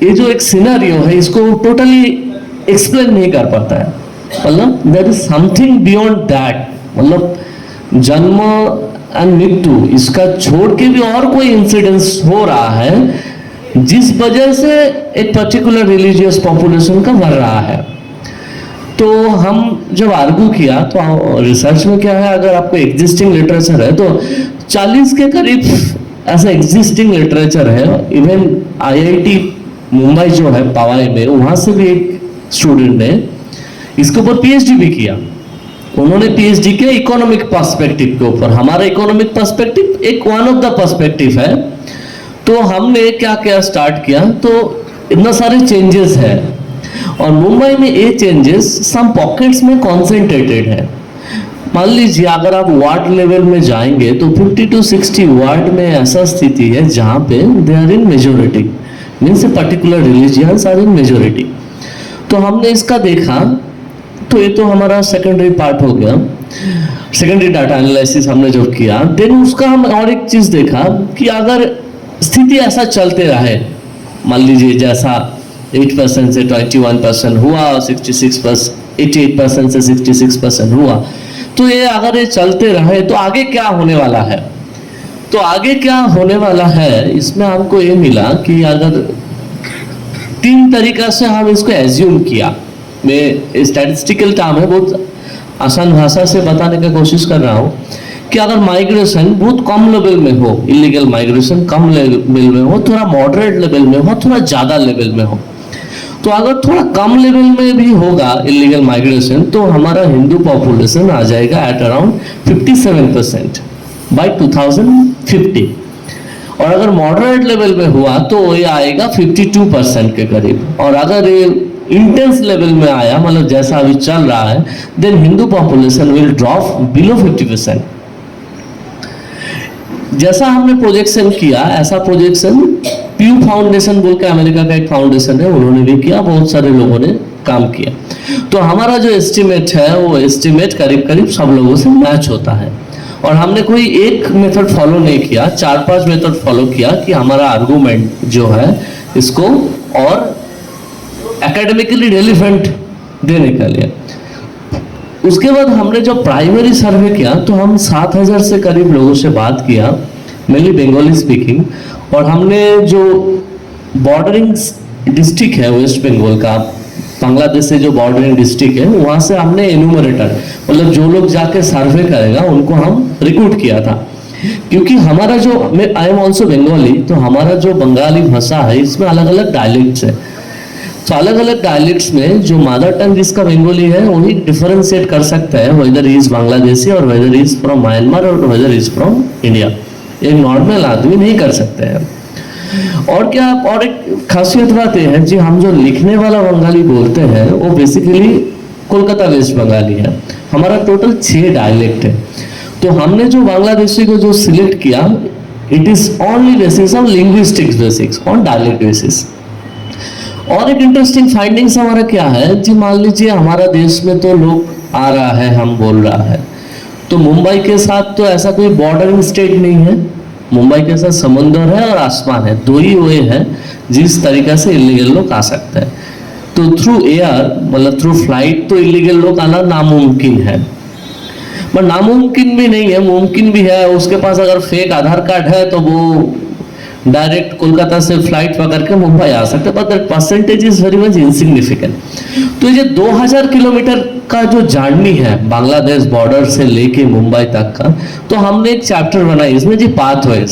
ये जो एक सिनेरियो है इसको टोटली एक्सप्लेन नहीं कर पाता है. मतलब there is something beyond that, मतलब जन्म एंड मृत्यु इसका छोड़ के भी और कोई इंसिडेंस हो रहा है जिस वजह से एक पर्टिकुलर रिलीजियस पॉपुलेशन का बढ़ रहा है. तो हम जब आर्ग्यू किया तो रिसर्च में क्या है, अगर आपको एग्जिस्टिंग लिटरेचर है तो 40 के करीब ऐसा एग्जिस्टिंग लिटरेचर है. इवन IIT मुंबई जो है पवाई में, वहां से भी एक स्टूडेंट ने इसके ऊपर पीएचडी भी किया। उन्होंने पीएचडी किया इकोनॉमिक पर्सपेक्टिव के ऊपर। हमारा इकोनॉमिक पर्सपेक्टिव एक वन ऑफ द पर्सपेक्टिव है। तो हमने क्या क्या स्टार्ट किया, तो इतना सारे चेंजेस है और मुंबई में ये चेंजेस सम पॉकेट्स में कॉन्सेंट्रेटेड है। मान लीजिए अगर आप वार्ड लेवल में जाएंगे तो 50 to 60 वार्ड में ऐसा स्थिति है जहां पे they are in majority, means a particular religions are in majority. तो हमने इसका देखा, तो ये तो हमारा सेकेंडरी पार्ट हो गया, सेकेंडरी डाटा एनालिसिस हमने जो किया। देन उसका हम और एक चीज देखा कि अगर स्थिति ऐसा चलते रहे, मान लीजिए जैसा 8% से 21% हुआ, 88% से 66% हुआ, तो ये अगर ये चलते रहे तो आगे क्या होने वाला है। तो आगे क्या होने वाला है, इसमें हमको ये मिला कि अगर 3 तरीका से हम इसको एज्यूम किया, मैं स्टैटिस्टिकल टर्म है, बहुत आसान भाषा से बताने का कोशिश कर रहा हूँ कि अगर माइग्रेशन बहुत कम लेवल में हो, इलीगल माइग्रेशन कम लेवल में हो, थोड़ा मॉडरेट लेवल में हो, थोड़ा ज़्यादा लेवल में हो, तो अगर थोड़ा कम लेवल में भी होगा इलीगल माइग्रेशन तो हमारा हिंदू पॉपुलेशन आ जाएगा एट अराउंड 57% बाय 2050। और अगर मॉडरेट लेवल में हुआ तो ये आएगा 52% के करीब। और अगर ये इंटेंस लेवल में आया, मतलब जैसा अभी चल रहा है, then Hindu population will drop below 50%। जैसा हमने प्रोजेक्शन किया, ऐसा प्रोजेक्शन प्यू फाउंडेशन बोल के अमेरिका का एक फाउंडेशन है, उन्होंने भी किया, बहुत सारे लोगों ने काम किया। तो हमारा जो एस्टिमेट है वो एस्टिमेट करीब करीब सब लोगों से मैच होता है। और हमने कोई एक मेथड फॉलो नहीं किया, 4-5 मेथड फॉलो किया कि हमारा आर्गुमेंट जो है इसको और एकेडमिकली रेलिवेंट देने के लिए। उसके बाद हमने जो प्राइमरी सर्वे किया तो हम 7000 से करीब लोगों से बात किया, मेनली बंगाली स्पीकिंग। और हमने जो बॉर्डरिंग डिस्ट्रिक्ट है वेस्ट बंगाल का, बांग्लादेश से जो बॉर्डरिंग डिस्ट्रिक्ट है, वहाँ से हमने एनुमरेटर, मतलब जो लोग जाके सर्वे करेगा उनको हम रिक्रूट किया था। क्योंकि हमारा जो, मैं आई एम ऑल्सो बंगाली, तो हमारा जो बंगाली भाषा है इसमें अलग अलग डायलेक्ट्स है। तो अलग अलग डायलेक्ट्स में जो मदर टंग जिसका बंगाली है वही डिफरेंशिएट कर सकता है वेदर इज बांग्लादेशी और वेदर इज फ्रॉम म्यांमार और वेदर इज फ्रॉम इंडिया। एक नॉर्मल आदमी नहीं कर सकते हैं। और क्या, और एक खासियत बात यह है जी, हम जो लिखने वाला बंगाली बोलते हैं वो बेसिकली कोलकाता वेस्ट बंगाली है। हमारा टोटल 6 डायलेक्ट है। तो हमने जो बांग्लादेशी को जो सिलेक्ट किया, it is only basis on linguistics basics, on dialect basis. और एक इंटरेस्टिंग फाइंडिंग्स हमारा क्या है जी, मान लीजिए हमारा देश में तो लोग आ रहा है, हम बोल रहा है, तो मुंबई के साथ तो ऐसा कोई बॉर्डरिंग स्टेट नहीं है। मुंबई के साथ समुद्र है और आसमान है, 2 ही वे है जिस तरीके से इलीगल लोग आ सकते हैं। तो थ्रू एयर, मतलब थ्रू फ्लाइट तो इलीगल लोग आना नामुमकिन है, पर नामुमकिन भी नहीं है, मुमकिन भी है। उसके पास अगर फेक आधार कार्ड है तो वो डायरेक्ट कोलकाता से फ्लाइट पकड़ के मुंबई आ सकते हैं, but that percentage is very much insignificant. तो ये 2000 किलोमीटर का जो जर्नी है बांग्लादेश बॉर्डर से लेके मुंबई तक का, तो हमने एक चैप्टर बनाई इसमें जी पाथवेज।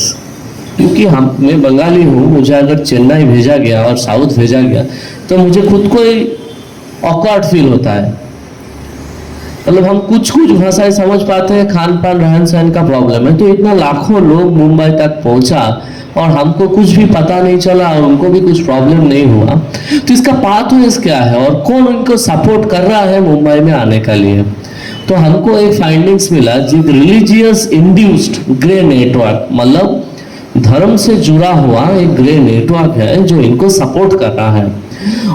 क्योंकि मैं बंगाली हूँ, मुझे अगर चेन्नई भेजा गया और साउथ भेजा गया तो मुझे खुद को ऑकवर्ड फील होता है। मतलब हम कुछ भाषाएं समझ पाते हैं, खान पान रहन सहन का प्रॉब्लम है। तो इतना लाखों लोग मुंबई तक पहुंचा और हमको कुछ भी पता नहीं चला और उनको भी कुछ प्रॉब्लम नहीं हुआ। तो इसका पाथवेज क्या है और कौन उनको सपोर्ट कर रहा है मुंबई में आने के लिए। तो हमको एक फाइंडिंग्स मिला जी, रिलीजियस इंड्यूस्ड ग्रे नेटवर्क, मतलब धर्म से जुड़ा हुआ एक ग्रे नेटवर्क है जो इनको सपोर्ट कर रहा है।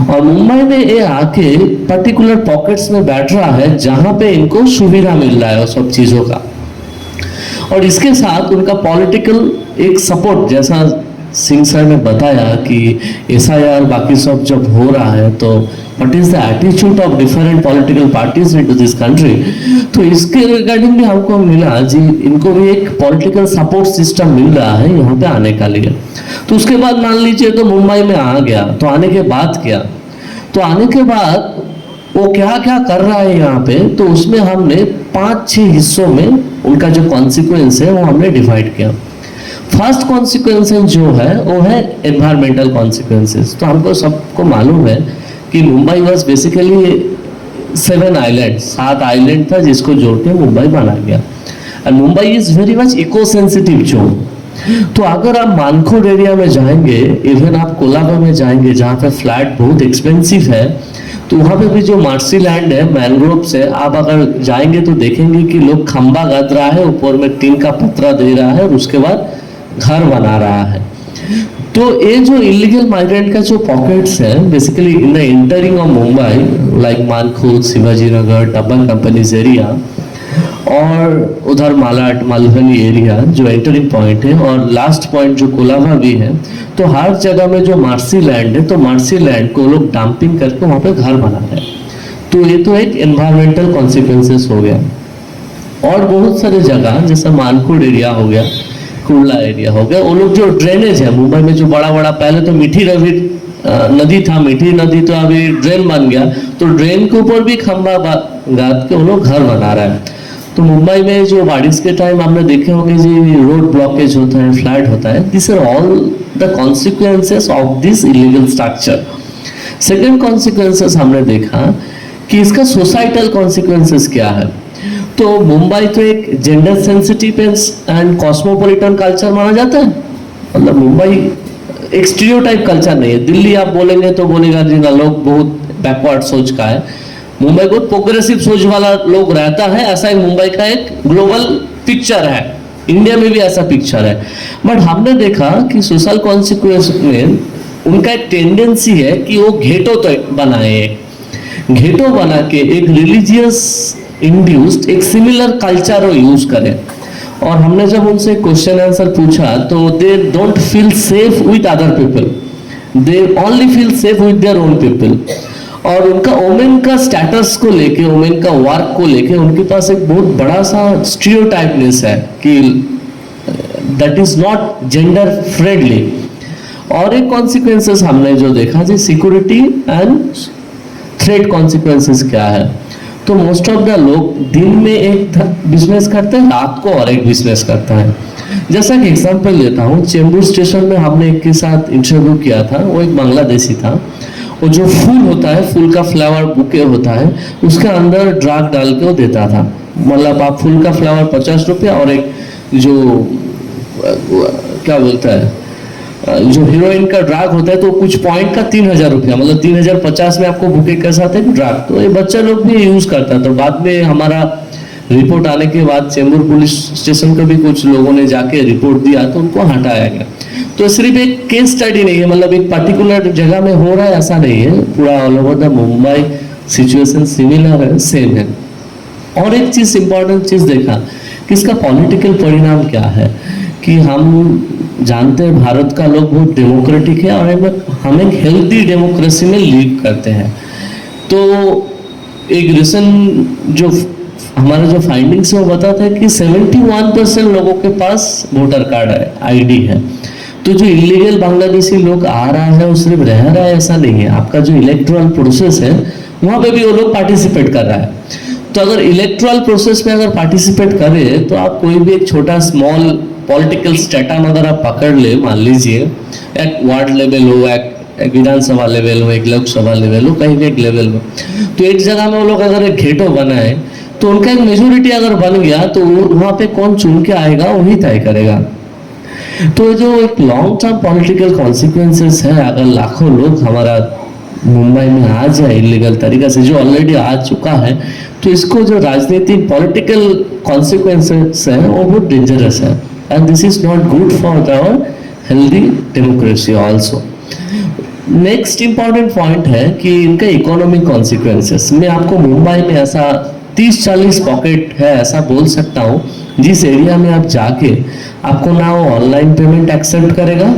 और मुंबई में ये आके पर्टिकुलर पॉकेट्स में बैठ रहा है जहां पे इनको सुविधा मिल रहा है वो सब चीजों का। और इसके साथ उनका पॉलिटिकल एक सपोर्ट, जैसा सिंह सर ने बताया कि SIR बाकी सब जब हो रहा है तो what is the attitude of different political parties into this country. तो इसके रिगार्डिंग भी हमको मिला जी, इनको भी एक पॉलिटिकल सपोर्ट सिस्टम मिल रहा है यहाँ पे आने का लिए। तो उसके बाद मान लीजिए तो मुंबई में आ गया, तो आने के बाद क्या, तो आने के बाद वो क्या क्या कर रहा है यहाँ पे, तो उसमें हमने 5-6 हिस्सों में उनका जो कॉन्सिक्वेंस है वो हमने डिवाइड किया। फर्स्ट कॉन्सिक्वेंसेस जो है वो है एनवायरमेंटल कॉन्सिक्वेंसेस। तो हमको सबको मालूम है कि Mumbai was basically 7 island, 7 island था जिसको जोड़ के मुंबई बना गया। And Mumbai is very much eco sensitive zone. तो अगर आप मानखुर्द एरिया में जाएंगे, इवन आप कोलाबा में जाएंगे जहाँ पे फ्लैट बहुत एक्सपेंसिव है, तो वहाँ पे भी जो मार्सी लैंड है, मैनग्रोव से आप अगर जाएंगे तो देखेंगे कि लोग खंबा गद रहा है, ऊपर में टीन का पतरा दे रहा है और उसके बाद घर बना रहा है। तो ये जो इलीगल माइग्रेंट का जो पॉकेट्स है basically in the entering of Mumbai like Mankhurd, Shivaji Nagar, टब्बन कंपनीज एरिया और उधर मालाड, मालवनी एरिया जो एंटरिंग पॉइंट है, और लास्ट पॉइंट जो कोलाबा भी है। तो हर जगह में जो मार्सी लैंड है, तो मार्सी लैंड को लोग डंपिंग करके वहाँ पे घर बना रहे हैं। तो ये तो एक एनवायरमेंटल कॉन्सिक्वेंसेस हो गया। और बहुत सारे जगह जैसे मानखुर्द एरिया हो गया, कुर्ला एरिया हो गया, वो लोग जो ड्रेनेज है मुंबई में जो बड़ा बड़ा, पहले तो मीठी नदी था, मीठी नदी तो अभी ड्रेन बन गया, तो ड्रेन के ऊपर भी खंबा गाद के वो लोग घर बना रहा है। तो मुंबई में जो बारिश के टाइम आपने देखे होंगे जी रोड ब्लॉकेज होता है, फ्लड होता है। This are all the consequences of this illegal structure. Second consequences हमने देखा कि इसका सोसाइटल कॉन्सिक्वेंसेस क्या है। तो मुंबई तो एक gender sensitive and cosmopolitan culture माना जाता है। मतलब मुंबई एक स्टीरियोटाइप कल्चर नहीं है। दिल्ली आप बोलेंगे तो बोलेगा जी ना लोग बहुत बैकवर्ड सोच का है, मुंबई बहुत प्रोग्रेसिव सोच वाला लोग रहता है, ऐसा एक मुंबई का एक ग्लोबल पिक्चर है। इंडिया में भी ऐसा पिक्चर है। बट हमने देखा कि सोशल कॉन्सिक्वेंस में उनका एक टेंडेंसी है कि वो घेटो तो बनाए, घेटो बना के एक रिलीजियस इंड्यूस्ड एक सिमिलर कल्चर वो यूज करें। और हमने जब उनसे क्वेश्चन आंसर पूछा तो they don't feel safe with other people, they only feel safe with their own people. और उनका वोमेन का स्टेटस को लेके, वोमेन का वर्क को लेके उनके पास एक बहुत बड़ा सा स्टीरियोटाइपनेस है कि that is not gender friendly. और एक कॉन्सिक्वेंसेस हमने जो देखा जी सिक्योरिटी एंड थ्रेट कॉन्सिक्वेंसेस क्या है। तो मोस्ट ऑफ द लोग दिन में एक बिजनेस करते हैं, रात को और एक बिजनेस करता है। जैसा कि एग्जांपल लेता हूँ, चेंबूर स्टेशन में हमने एक के साथ इंटरव्यू किया था, वो एक बांग्लादेशी था। वो जो फूल होता है, फूल का फ्लावर बुके होता है, उसके अंदर ड्रग डाल के वो देता था। मतलब आप फूल का फ्लावर 50 रुपया और एक जो क्या बोलता है जो हीरोइन का ड्रग होता है तो कुछ पॉइंट का 3000 रुपया, मतलब 3050 में आपको बुके के साथ एक ड्रग। तो ये बच्चा लोग भी यूज करता है। तो बाद में हमारा रिपोर्ट आने के बाद चेंबूर पुलिस स्टेशन का भी कुछ लोगों ने जाके रिपोर्ट दिया तो उनको हटाया गया। तो सिर्फ एक केस स्टडी नहीं है, मतलब एक पर्टिकुलर जगह में हो रहा है ऐसा नहीं है, पूरा all over the Mumbai situation similar है, सेम है। और एक चीज इंपॉर्टेंट चीज देखा कि इसका पॉलिटिकल परिणाम क्या है, कि हम जानते हैं भारत का लोग बहुत डेमोक्रेटिक है और हम एक हेल्दी डेमोक्रेसी में लीड करते हैं। तो एक रिसेंट जो हमारा जो फाइंडिंग्स है वो बताता है कि 71% लोगों के पास वोटर कार्ड है, आईडी है। तो जो इलीगल बांग्लादेशी लोग आ रहा है वो सिर्फ रह रहा है ऐसा नहीं है, आपका जो इलेक्टोरल प्रोसेस है वहाँ पे भी वो लोग पार्टिसिपेट कर रहा है। तो अगर इलेक्टोरल प्रोसेस में अगर पार्टिसिपेट करे तो आप कोई भी एक छोटा स्मॉल पॉलिटिकल स्टेटम अगर आप पकड़ ले, मान लीजिए एक वार्ड लेवल हो, एक विधानसभा लेवल हो, एक लोकसभा लेवल हो, कहीं भी एक लेवल हो, तो एक जगह में वो लोग अगर एक घेटो बनाए तो उनका एक मेजोरिटी अगर बन गया तो वहाँ पे कौन चुन के आएगा वही तय करेगा। तो जो एक लॉन्ग टर्म पॉलिटिकल कॉन्सिक्वेंसेस है, अगर लाखों लोग हमारा मुंबई में आ जाए इलीगल तरीके से, जो ऑलरेडी आ चुका है, तो इसको जो राजनीतिक पॉलिटिकल कॉन्सिक्वेंसेस है वो बहुत डेंजरस है and this is not good for our healthy democracy also. Next important point है कि इनका इकोनॉमिक कॉन्सिक्वेंसेस। मैं आपको मुंबई में ऐसा 30-40 पॉकेट है ऐसा बोल सकता हूँ जिस एरिया में आप जाके आपको ना वो ऑनलाइन पेमेंट एक्सेप्ट करेगा,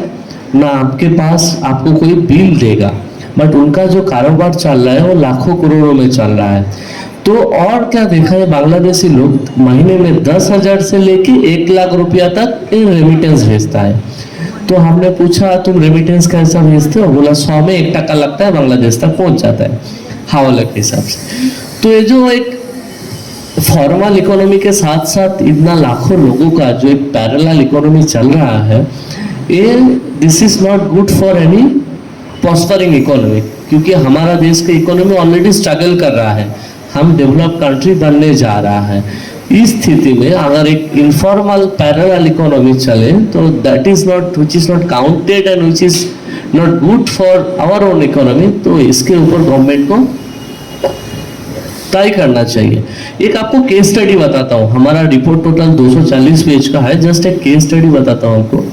ना आपके पास आपको कोई बिल देगा, बट उनका जो कारोबार चल रहा है वो लाखों करोड़ों में चल रहा है। तो और क्या देखा है, बांग्लादेशी लोग महीने में 10,000 से लेके 1 लाख रुपया तक रेमिटेंस भेजता है। तो हमने पूछा तुम रेमिटेंस कैसा भेजते हो, बोला 100 में 1 टका लगता है, बांग्लादेश तक पहुंच जाता है हवाले के हिसाब से। तो ये जो एक फॉर्मल इकोनॉमी के साथ साथ इतना लाखों लोगों का जो एक पैरेलल इकोनॉमी चल रहा है, ये this is not good for any prospering economy, क्योंकि हमारा देश का इकोनॉमी ऑलरेडी स्ट्रगल कर रहा है, हम डेवलप कंट्री बनने जा रहा है। इस स्थिति में अगर एक इनफॉर्मल पैरेलल इकोनॉमी चले तो that is not which is not counted and which is not good for our own economy. तो इसके ऊपर गवर्नमेंट को ट्राई करना चाहिए। एक आपको केस स्टडी बताता हूँ, हमारा रिपोर्ट टोटल 240 पेज का है, जस्ट एक केस स्टडी बताता हूँ आपको।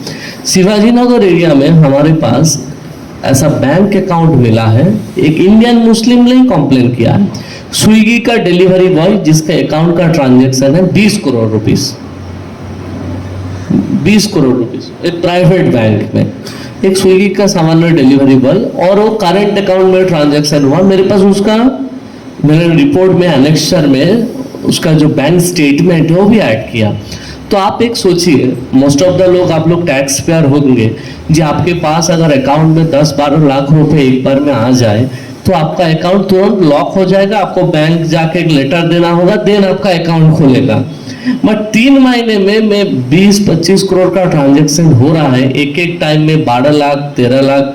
शिवाजी नगर एरिया में हमारे पास ऐसा बैंक अकाउंट मिला है, एक इंडियन मुस्लिम ने कंप्लेन किया है, स्विगी का डिलीवरी बॉय जिसका अकाउंट का ट्रांजैक्शन है 20 करोड़ रुपीस, 20 करोड़ रुपीस एक प्राइवेट बैंक में, एक स्विगी का सामान्य डिलीवरी बॉय, और वो करंट अकाउंट में ट्रांजैक्शन हुआ। मेरे पास उसका, मैंने रिपोर्ट में एनेक्सर में उसका जो बैंक स्टेटमेंट है वो भी ऐड किया। तो आप एक सोचिए, मोस्ट ऑफ द लोग, आप लोग टैक्स पेयर होंगे जी, आपके पास अगर अकाउंट में 10-12 लाख रुपए एक बार में आ जाए तो आपका अकाउंट तुरंत लॉक हो जाएगा, आपको बैंक जाके एक लेटर देना होगा, देन आपका अकाउंट खुलेगा। बट 3 महीने में 20-25 करोड़ का ट्रांजेक्शन हो रहा है, एक एक टाइम में 12 लाख 13 लाख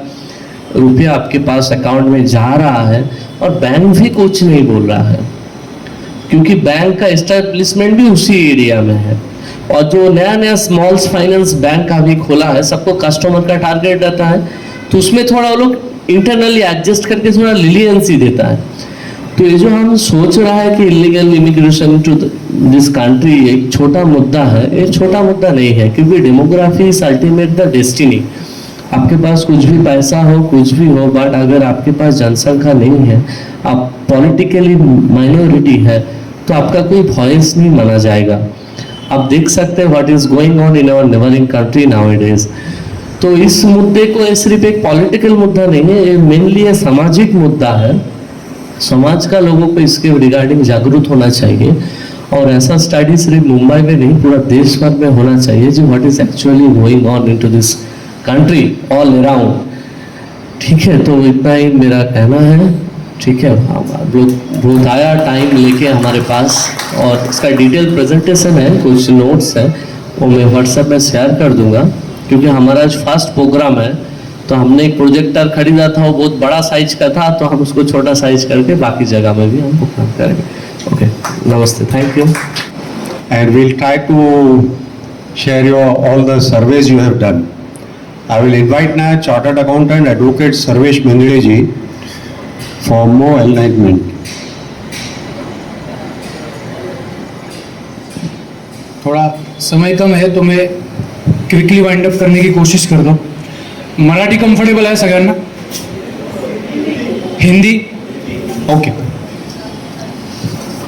रुपया आपके पास अकाउंट में जा रहा है, और बैंक भी कुछ नहीं बोल रहा है, क्योंकि बैंक का एस्टेब्लिशमेंट भी उसी एरिया में है। और जो नया नया स्मॉल फाइनेंस बैंक अभी खोला है, सबको कस्टमर का टारगेट रहता है, तो उसमें थोड़ा वो लोग इंटरनली एडजस्ट करके थोड़ा लिलियंसी देता है। तो ये जो हम सोच रहा है कि illegal immigration to this country एक छोटा मुद्दा है, ये छोटा मुद्दा नहीं है, क्योंकि demography is ultimate the destiny. आपके पास कुछ भी पैसा हो, कुछ भी हो, बट अगर आपके पास जनसंख्या नहीं है, आप पॉलिटिकली माइनॉरिटी है, तो आपका कोई वॉइस नहीं माना जाएगा। आप देख सकते हैं what is going on in our neighbouring country nowadays. तो इस मुद्दे को ये सिर्फ एक पॉलिटिकल मुद्दा नहीं है, ये मेनली एक सामाजिक मुद्दा है। समाज का लोगों को इसके रिगार्डिंग जागरूक होना चाहिए, और ऐसा स्टडी सिर्फ मुंबई में नहीं, पूरा देश भर में होना चाहिए जो what is actually going on into this country all around. ठीक है, तो इतना ही मेरा कहना है। ठीक है, बहुत आया टाइम लेके हमारे पास, और इसका डिटेल प्रेजेंटेशन है, कुछ नोट्स है, वो मैं व्हाट्सएप में शेयर कर दूंगा, क्योंकि हमारा आज फर्स्ट प्रोग्राम है। तो हमने एक प्रोजेक्टर खरीदा था, वो बहुत बड़ा साइज का था, तो हम उसको छोटा साइज करके बाकी जगह में भी हम प्रोग्राम करेंगे। ओके, नमस्ते, thank you. And we'll try to share your all the surveys you have done. I will invite now Chartered Accountant Advocate Sarvesh Mendle ji for more enlightenment. थोड़ा समय कम है तो मैं क्विकली वाइंड अप करने की कोशिश करता हूँ। मराठी कंफर्टेबल आहे सगळ्यांना? हिंदी? ओके।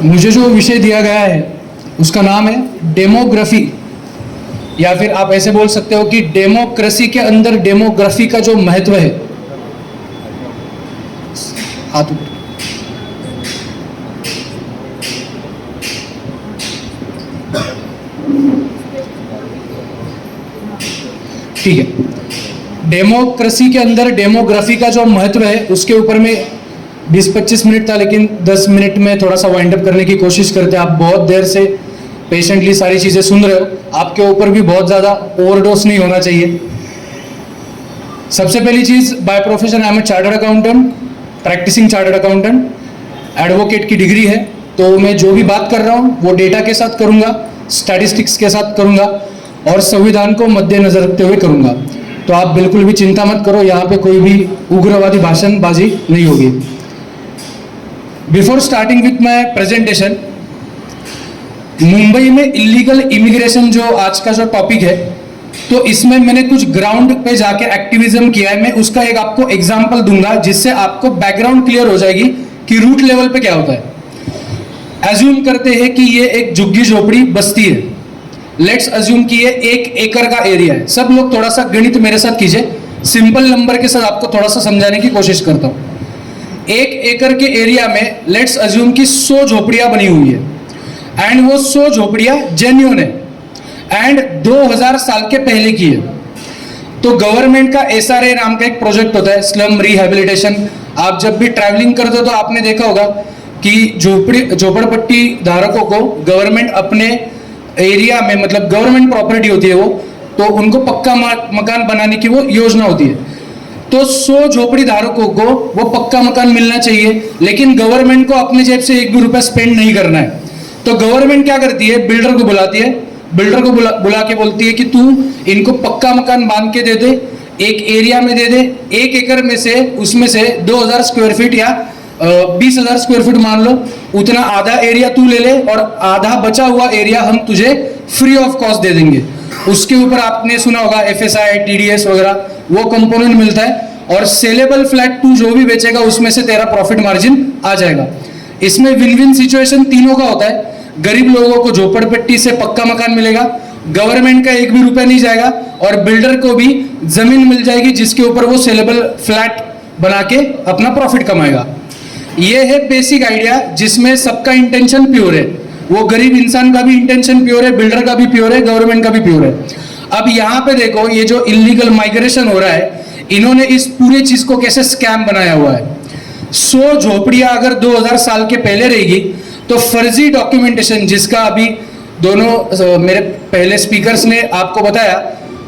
मुझे जो विषय दिया गया है उसका नाम है डेमोग्राफी, या फिर आप ऐसे बोल सकते हो कि डेमोक्रेसी के अंदर डेमोग्राफी का जो महत्व है। हाथ ऊपर। ठीक है, डेमोक्रेसी के अंदर डेमोग्राफी का जो महत्व है उसके ऊपर में 20-25 मिनट था, लेकिन 10 मिनट में थोड़ा सा वाइंड अप करने की कोशिश करते हैं। आप बहुत देर से पेशेंटली सारी चीजें सुन रहे हो, आपके ऊपर भी बहुत ज्यादा ओवरडोज नहीं होना चाहिए। सबसे पहली चीज, by profession I am a chartered accountant, practising chartered accountant, advocate की डिग्री है। तो मैं जो भी बात कर रहा हूँ वो डेटा के साथ करूंगा, स्टैटिस्टिक्स के साथ करूंगा, और संविधान को मद्देनजर रखते हुए करूंगा। तो आप बिल्कुल भी चिंता मत करो, यहाँ पे कोई भी उग्रवादी भाषणबाजी नहीं होगी। Before starting with my presentation, Mumbai में इलीगल इमिग्रेशन जो आज का जो टॉपिक है, तो इसमें मैंने कुछ ग्राउंड पे जाके एक्टिविज्म किया है। मैं उसका एक आपको एग्जांपल दूंगा जिससे आपको बैकग्राउंड क्लियर हो जाएगी कि रूट लेवल पे क्या होता है। एज्यूम करते हैं कि ये एक झुग्गी झोपड़ी बस्ती है। लेट्स अज्यूम कि ये 1 एकड़ का एरिया है। सब लोग थोड़ा सा गणित मेरे साथ कीजिए, सिंपल नंबर के साथ आपको थोड़ा सा समझाने की कोशिश करता हूं। 1 एकड़ के एरिया में लेट्स अज्यूम कि 100 झोपड़ियां बनी हुई है, एंड वो 100 झोपड़ियां जेन्युइन है, एंड 2000 साल के पहले की है। तो गवर्नमेंट का SRA नाम का एक प्रोजेक्ट होता है, स्लम रिहेबिलिटेशन। आप जब भी ट्रैवलिंग करते हो तो आपने देखा होगा कि झोपड़पट्टी धारकों को गवर्नमेंट अपने एरिया में, मतलब गवर्नमेंट प्रॉपर्टी होती है वो, तो उनको पक्का मकान बनाने की वो योजना होती है। तो 100 झोपड़ी धारकों को वो पक्का मकान मिलना चाहिए, लेकिन गवर्नमेंट को अपने जेब से एक भी रुपया स्पेंड नहीं करना है। तो गवर्नमेंट क्या करती है, बिल्डर को बुलाती है, बिल्डर को बुला के बोलती है कि तू इनको पक्का मकान बांध के दे दे, एक एरिया में दे दे, 1 एकड़ में से उसमें से 2000 स्क्वायर फीट या 20,000 स्क्वायर फीट मान लो, उतना आधा एरिया तू ले ले और आधा बचा हुआ एरिया हम तुझे फ्री ऑफ कॉस्ट दे देंगे। उसके ऊपर आपने सुना होगा FSI, TDS वगैरह वो कंपोनेंट मिलता है, और सेलेबल फ्लैट तू जो भी बेचेगा उसमें से तेरा प्रॉफिट मार्जिन आ जाएगा। इसमें विन विन सिचुएशन तीनों का होता है। गरीब लोगों को झोपड़पट्टी से पक्का मकान मिलेगा, गवर्नमेंट का एक भी रुपया नहीं जाएगा, और बिल्डर को भी जमीन मिल जाएगी जिसके ऊपर वो सेलेबल फ्लैट बना के अपना प्रॉफिट कमाएगा। ये है बेसिक आइडिया, जिसमें सबका इंटेंशन प्योर है। वो गरीब इंसान का भी इंटेंशन प्योर है, बिल्डर का भी प्योर है, गवर्नमेंट का भी प्योर है। अब यहाँ पे देखो, ये जो इलीगल माइग्रेशन हो रहा है, इन्होंने इस पूरे चीज को कैसे स्कैम बनाया हुआ है। 100 झोपड़ियां अगर 2000 साल के पहले रहेगी, तो फर्जी डॉक्यूमेंटेशन, जिसका अभी दोनों मेरे पहले स्पीकर्स ने आपको बताया,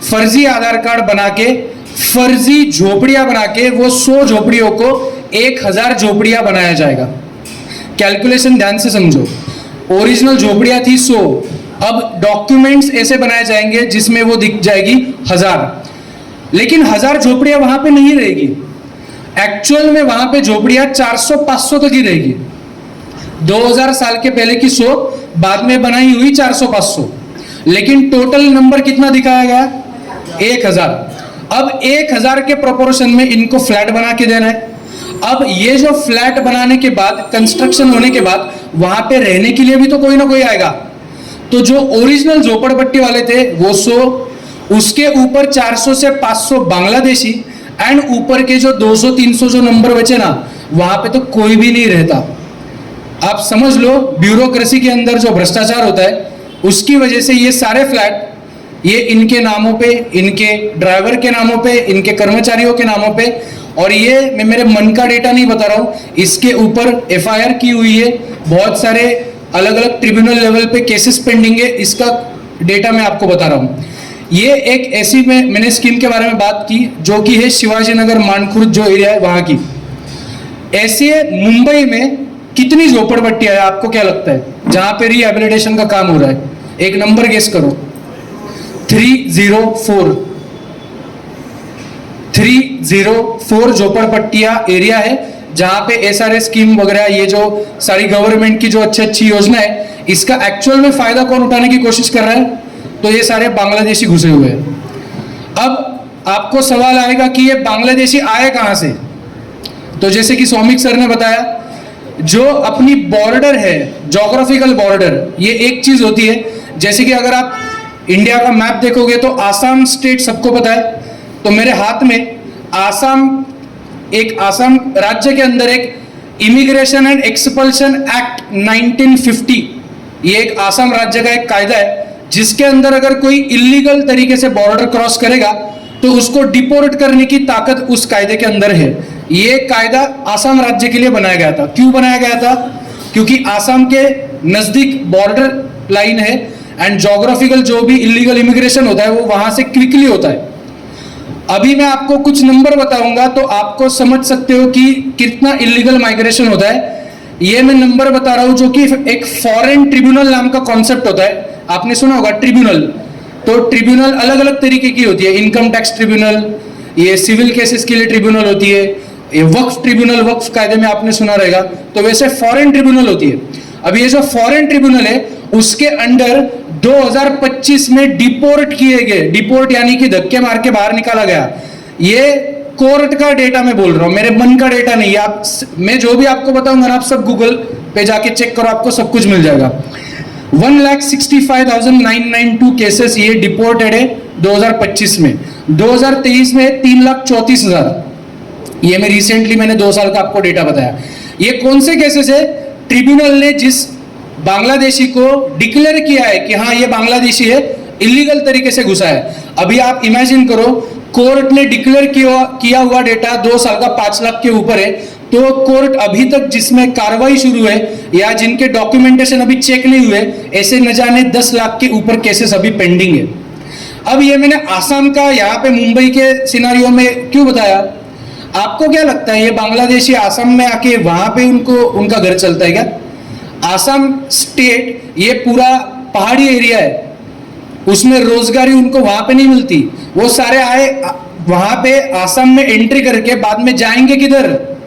फर्जी आधार कार्ड बना के, फर्जी झोपड़ियां बना के, वो 100 झोपड़ियों को 1000 झोपड़ियां बनाया जाएगा। कैलकुलेशन ध्यान से समझो, ओरिजिनल झोपड़ियां थी 100, अब डॉक्यूमेंट्स ऐसे बनाए जाएंगे जिसमें वो दिख जाएगी 1000, लेकिन 1000 झोपड़ियां वहां पे नहीं रहेगी। एक्चुअल में वहां पे झोपड़ियां 400-500 तक ही रहेगी। 2000 साल के पहले की 100, बाद में बनाई हुई 400-500, लेकिन टोटल नंबर कितना दिखाया गया, 1000। अब 1000 के प्रोपोर्शन में इनको फ्लैट बना के देना है। अब ये जो फ्लैट बनाने के बाद, कंस्ट्रक्शन होने के बाद, वहां पे रहने के लिए भी तो कोई ना कोई आएगा। तो जो ओरिजिनल झोपड़पट्टी वाले थे वो 100, उसके ऊपर 400 से 500 बांग्लादेशी, एंड ऊपर के जो 200-300 जो नंबर बचे ना, वहां पे तो कोई भी नहीं रहता। आप समझ लो, ब्यूरोक्रेसी के अंदर जो भ्रष्टाचार होता है, उसकी वजह से ये सारे फ्लैट ये इनके नामों पे, इनके ड्राइवर के नामों पे, इनके कर्मचारियों के नामों पे, और ये मैं मेरे मन का डेटा नहीं बता रहा हूँ, इसके ऊपर FIR की हुई है, बहुत सारे अलग अलग ट्रिब्यूनल लेवल पे केसेस पेंडिंग है, इसका डेटा मैं आपको बता रहा हूँ। ये एक ऐसी मैंने स्कीम के बारे में बात की जो कि है शिवाजी नगर मानखुर्द जो एरिया है वहां की। ऐसे मुंबई में कितनी झोपड़पट्टियां है, आपको क्या लगता है, जहां पे रिहेबिलिटेशन का काम हो रहा है? एक नंबर गेस करो। 304 झोपड़पट्टियां एरिया है जहां पे SRA स्कीम वगैरह, ये जो सारी गवर्नमेंट की जो अच्छी योजना है, इसका एक्चुअल में फायदा कौन उठाने की कोशिश कर रहा है? तो ये सारे बांग्लादेशी घुसे हुए हैं। अब आपको सवाल आएगा कि ये बांग्लादेशी आए कहां से? तो जैसे कि सौमिक सर ने बताया, जो अपनी बॉर्डर है, ज्योग्राफिकल बॉर्डर, ये एक चीज होती है। जैसे कि अगर आप इंडिया का मैप देखोगे तो आसाम स्टेट सबको पता है, तो मेरे हाथ में आसाम राज्य के अंदर एक इमिग्रेशन एंड एक्सपल्शन एक्ट 1950, ये एक आसाम राज्य का एक कायदा है, जिसके अंदर अगर कोई इलीगल तरीके से बॉर्डर क्रॉस करेगा तो उसको डिपोर्ट करने की ताकत उस कायदे के अंदर है। ये कायदा आसाम राज्य के लिए बनाया गया था। क्यों बनाया गया था? क्योंकि आसाम के नजदीक बॉर्डर लाइन है, एंड ज्योग्राफिकल जो भी इलीगल इमिग्रेशन होता है वो वहां से क्विकली होता है। अभी मैं आपको कुछ नंबर बताऊंगा तो आपको समझ सकते हो कि कितना इलीगल माइग्रेशन होता है। ये मैं नंबर बता रहा हूं जो कि एक फॉरेन ट्रिब्यूनल नाम का कॉन्सेप्ट होता है, आपने सुना होगा ट्रिब्यूनल। तो ट्रिब्यूनल अलग अलग तरीके की होती है, इनकम टैक्स ट्रिब्यूनल, ये सिविल केसेस के लिए ट्रिब्यूनल होती है, ये वक्फ ट्रिब्यूनल, वक्फ कायदे में आपने सुना रहेगा, तो वैसे फॉरेन ट्रिब्यूनल होती है। अब ये जो फॉरेन ट्रिब्यूनल है उसके अंडर 2025 में डिपोर्ट किए गए, डिपोर्ट यानी कि धक्के मार के बाहर निकाला गया, ये कोर्ट का डेटा मैं बोल रहा हूं, मेरे मन का डेटा नहीं। आप, मैं जो भी आपको बताऊंगा ना, आप सब गूगल पे जाके चेक करो, आपको सब कुछ मिल जाएगा। 1,65,992 केसेस ये डिपोर्टेड है 2025 में। 2023 में 3,34,000, ये मैं रिसेंटली मैंने 2 साल का आपको डेटा बताया। ये कौन से केसेस है? ट्रिब्यूनल ने जिस बांग्लादेशी को डिक्लेयर किया है कि हाँ ये बांग्लादेशी है, इलीगल तरीके से घुसा है। अभी आप इमेजिन करो, कोर्ट ने डिक्लेयर किया हुआ डेटा 2 साल का 5 लाख के ऊपर है, तो कोर्ट अभी तक जिसमें कार्रवाई शुरू है या जिनके डॉक्यूमेंटेशन अभी चेक नहीं हुए, ऐसे न जाने 10 लाख के ऊपर केसेस अभी पेंडिंग है। अब ये मैंने आसाम का यहाँ पे मुंबई के सिनारियो में क्यों बताया? आपको क्या लगता है ये बांग्लादेशी आसाम में आके वहां पे उनका घर चलता है क्या? आसाम स्टेट ये पूरा पहाड़ी एरिया है, उसमें रोजगारी उनको वहां पे नहीं मिलती। वो सारे आए वहां पे आसाम में एंट्री करके बाद में जाएंगे किधर?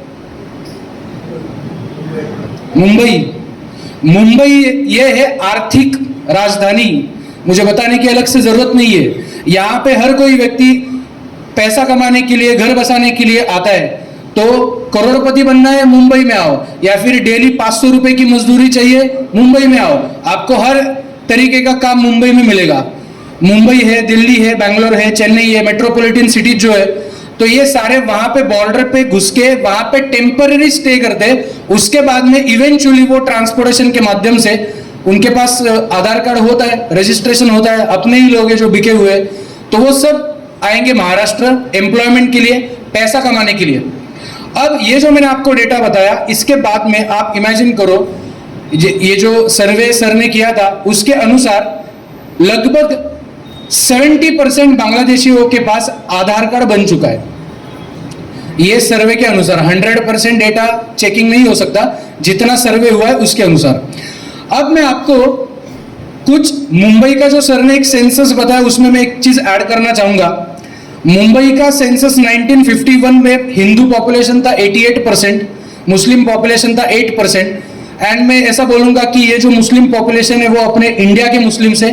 मुंबई ये है आर्थिक राजधानी, मुझे बताने की अलग से जरूरत नहीं है। यहाँ पे हर कोई व्यक्ति पैसा कमाने के लिए, घर बसाने के लिए आता है। तो करोड़पति बनना है, मुंबई में आओ, या फिर डेली 500 रुपए की मजदूरी चाहिए, मुंबई में आओ, आपको हर तरीके का काम मुंबई में मिलेगा। मुंबई है, दिल्ली है, बैंगलोर है, चेन्नई है, मेट्रोपॉलिटन सिटी जो है, तो ये सारे वहां पे बॉर्डर पे घुस के वहां पे टेम्पररी स्टे करते हैं। उसके बाद में इवेंचुअली वो ट्रांसपोर्टेशन के माध्यम से उनके पास आधार कार्ड होता है, रजिस्ट्रेशन होता है, अपने ही लोग हैं जो बिके हुए, तो वो सब आएंगे महाराष्ट्र एम्प्लॉयमेंट के लिए, पैसा कमाने के लिए। अब ये जो मैंने आपको डेटा बताया, इसके बाद में आप इमेजिन करो, ये जो सर्वे सर ने किया था उसके अनुसार लगभग 70% बांग्लादेशियों के पास आधार कार्ड बन चुका है। ये सर्वे के अनुसार, 100% डेटा चेकिंग नहीं हो सकता, जितना सर्वे हुआ है उसके अनुसार। अब मैं आपको कुछ मुंबई का जो सर ने एक सेंसस बताया उसमें मैं एक चीज ऐड करना चाहूंगा। मुंबई का सेंसस 1951 में हिंदू पॉपुलेशन था 88%, मुस्लिम पॉपुलेशन था 8%। एंड मैं ऐसा बोलूंगा कि ये जो मुस्लिम पॉपुलेशन है वो अपने इंडिया के मुस्लिम से,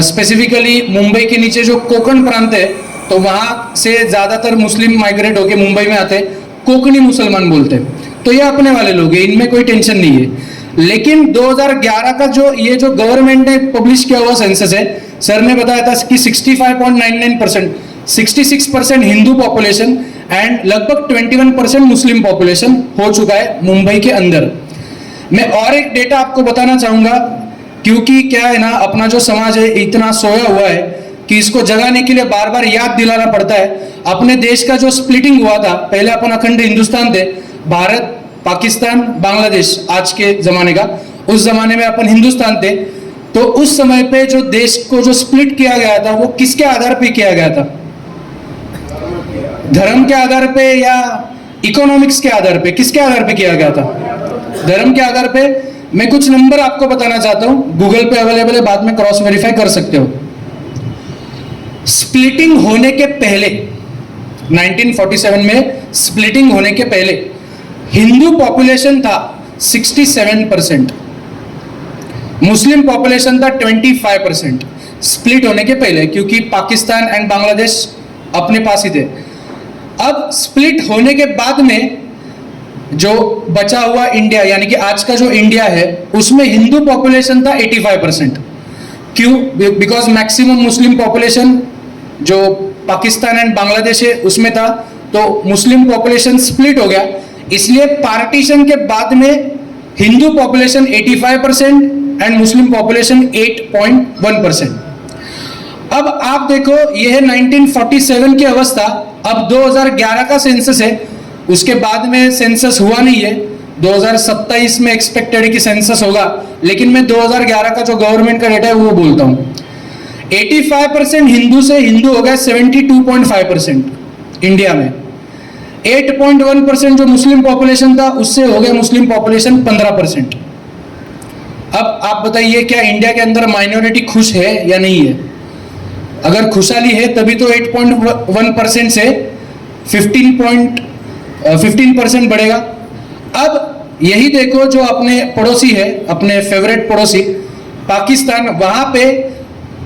स्पेसिफिकली मुंबई के नीचे जो कोंकण प्रांत है, तो वहां से ज्यादातर मुस्लिम माइग्रेट होके मुंबई में आते, कोंकणी मुसलमान बोलते हैं, तो ये अपने वाले लोग हैं, इनमें कोई टेंशन नहीं है। लेकिन 2011 का जो गवर्नमेंट ने पब्लिश किया हुआ सेंसस है, सर ने बताया था कि 65.99%, 66% हिंदू पॉपुलेशन एंड लगभग 21% मुस्लिम पॉपुलेशन हो चुका है मुंबई के अंदर। मैं और एक डेटा आपको बताना चाहूंगा, क्योंकि क्या है ना, अपना जो समाज है इतना सोया हुआ है कि इसको जगाने के लिए बार बार याद दिलाना पड़ता है। अपने देश का जो स्प्लिटिंग हुआ था, पहले अपन अखंड हिंदुस्तान थे, भारत, पाकिस्तान, बांग्लादेश आज के जमाने का, उस जमाने में अपन हिंदुस्तान थे। तो उस समय पे जो देश को जो स्प्लिट किया गया था वो किसके आधार पे किया गया था? धर्म के आधार पे या इकोनॉमिक्स के आधार पे? किसके आधार पे किया गया था? धर्म के आधार पे। मैं कुछ नंबर आपको बताना चाहता हूं, गूगल पे अवेलेबल है, बाद में क्रॉस वेरीफाई कर सकते हो। स्प्लिटिंग होने के पहले 1947 में स्प्लिटिंग होने के पहले हिंदू पॉपुलेशन था 67%, मुस्लिम पॉपुलेशन था 25%। स्प्लिट होने के पहले, क्योंकि पाकिस्तान एंड बांग्लादेश अपने पास ही थे। अब स्प्लिट होने के बाद में जो बचा हुआ इंडिया, यानी कि आज का जो इंडिया है, उसमें हिंदू पॉपुलेशन था 85%। क्यों? बिकॉज मैक्सिमम मुस्लिम पॉपुलेशन जो पाकिस्तान एंड बांग्लादेश है उसमें था, तो मुस्लिम पॉपुलेशन स्प्लिट हो गया, इसलिए पार्टीशन के बाद में Hindu population 85% and Muslim population 8.1%। अब आप देखो, यह है 1947 की अवस्था। अब 2011 का सेंसस है, उसके बाद में सेंसस हुआ नहीं है। 2027 में एक्सपेक्टेड है कि सेंसस होगा, लेकिन मैं 2011 का जो गवर्नमेंट का डेटा है वो बोलता हूं। 85% हिंदू से हिंदू हो गया 72.5% इंडिया में। 8.1% जो मुस्लिम पॉपुलेशन था उससे हो गया मुस्लिम पॉपुलेशन 15%। अब आप बताइए, क्या इंडिया के अंदर माइनॉरिटी खुश है या नहीं है? अगर खुशहाली है तभी तो 8.1% से 15% बढ़ेगा। अब यही देखो, जो अपने पड़ोसी है, अपने फेवरेट पड़ोसी पाकिस्तान, वहां पे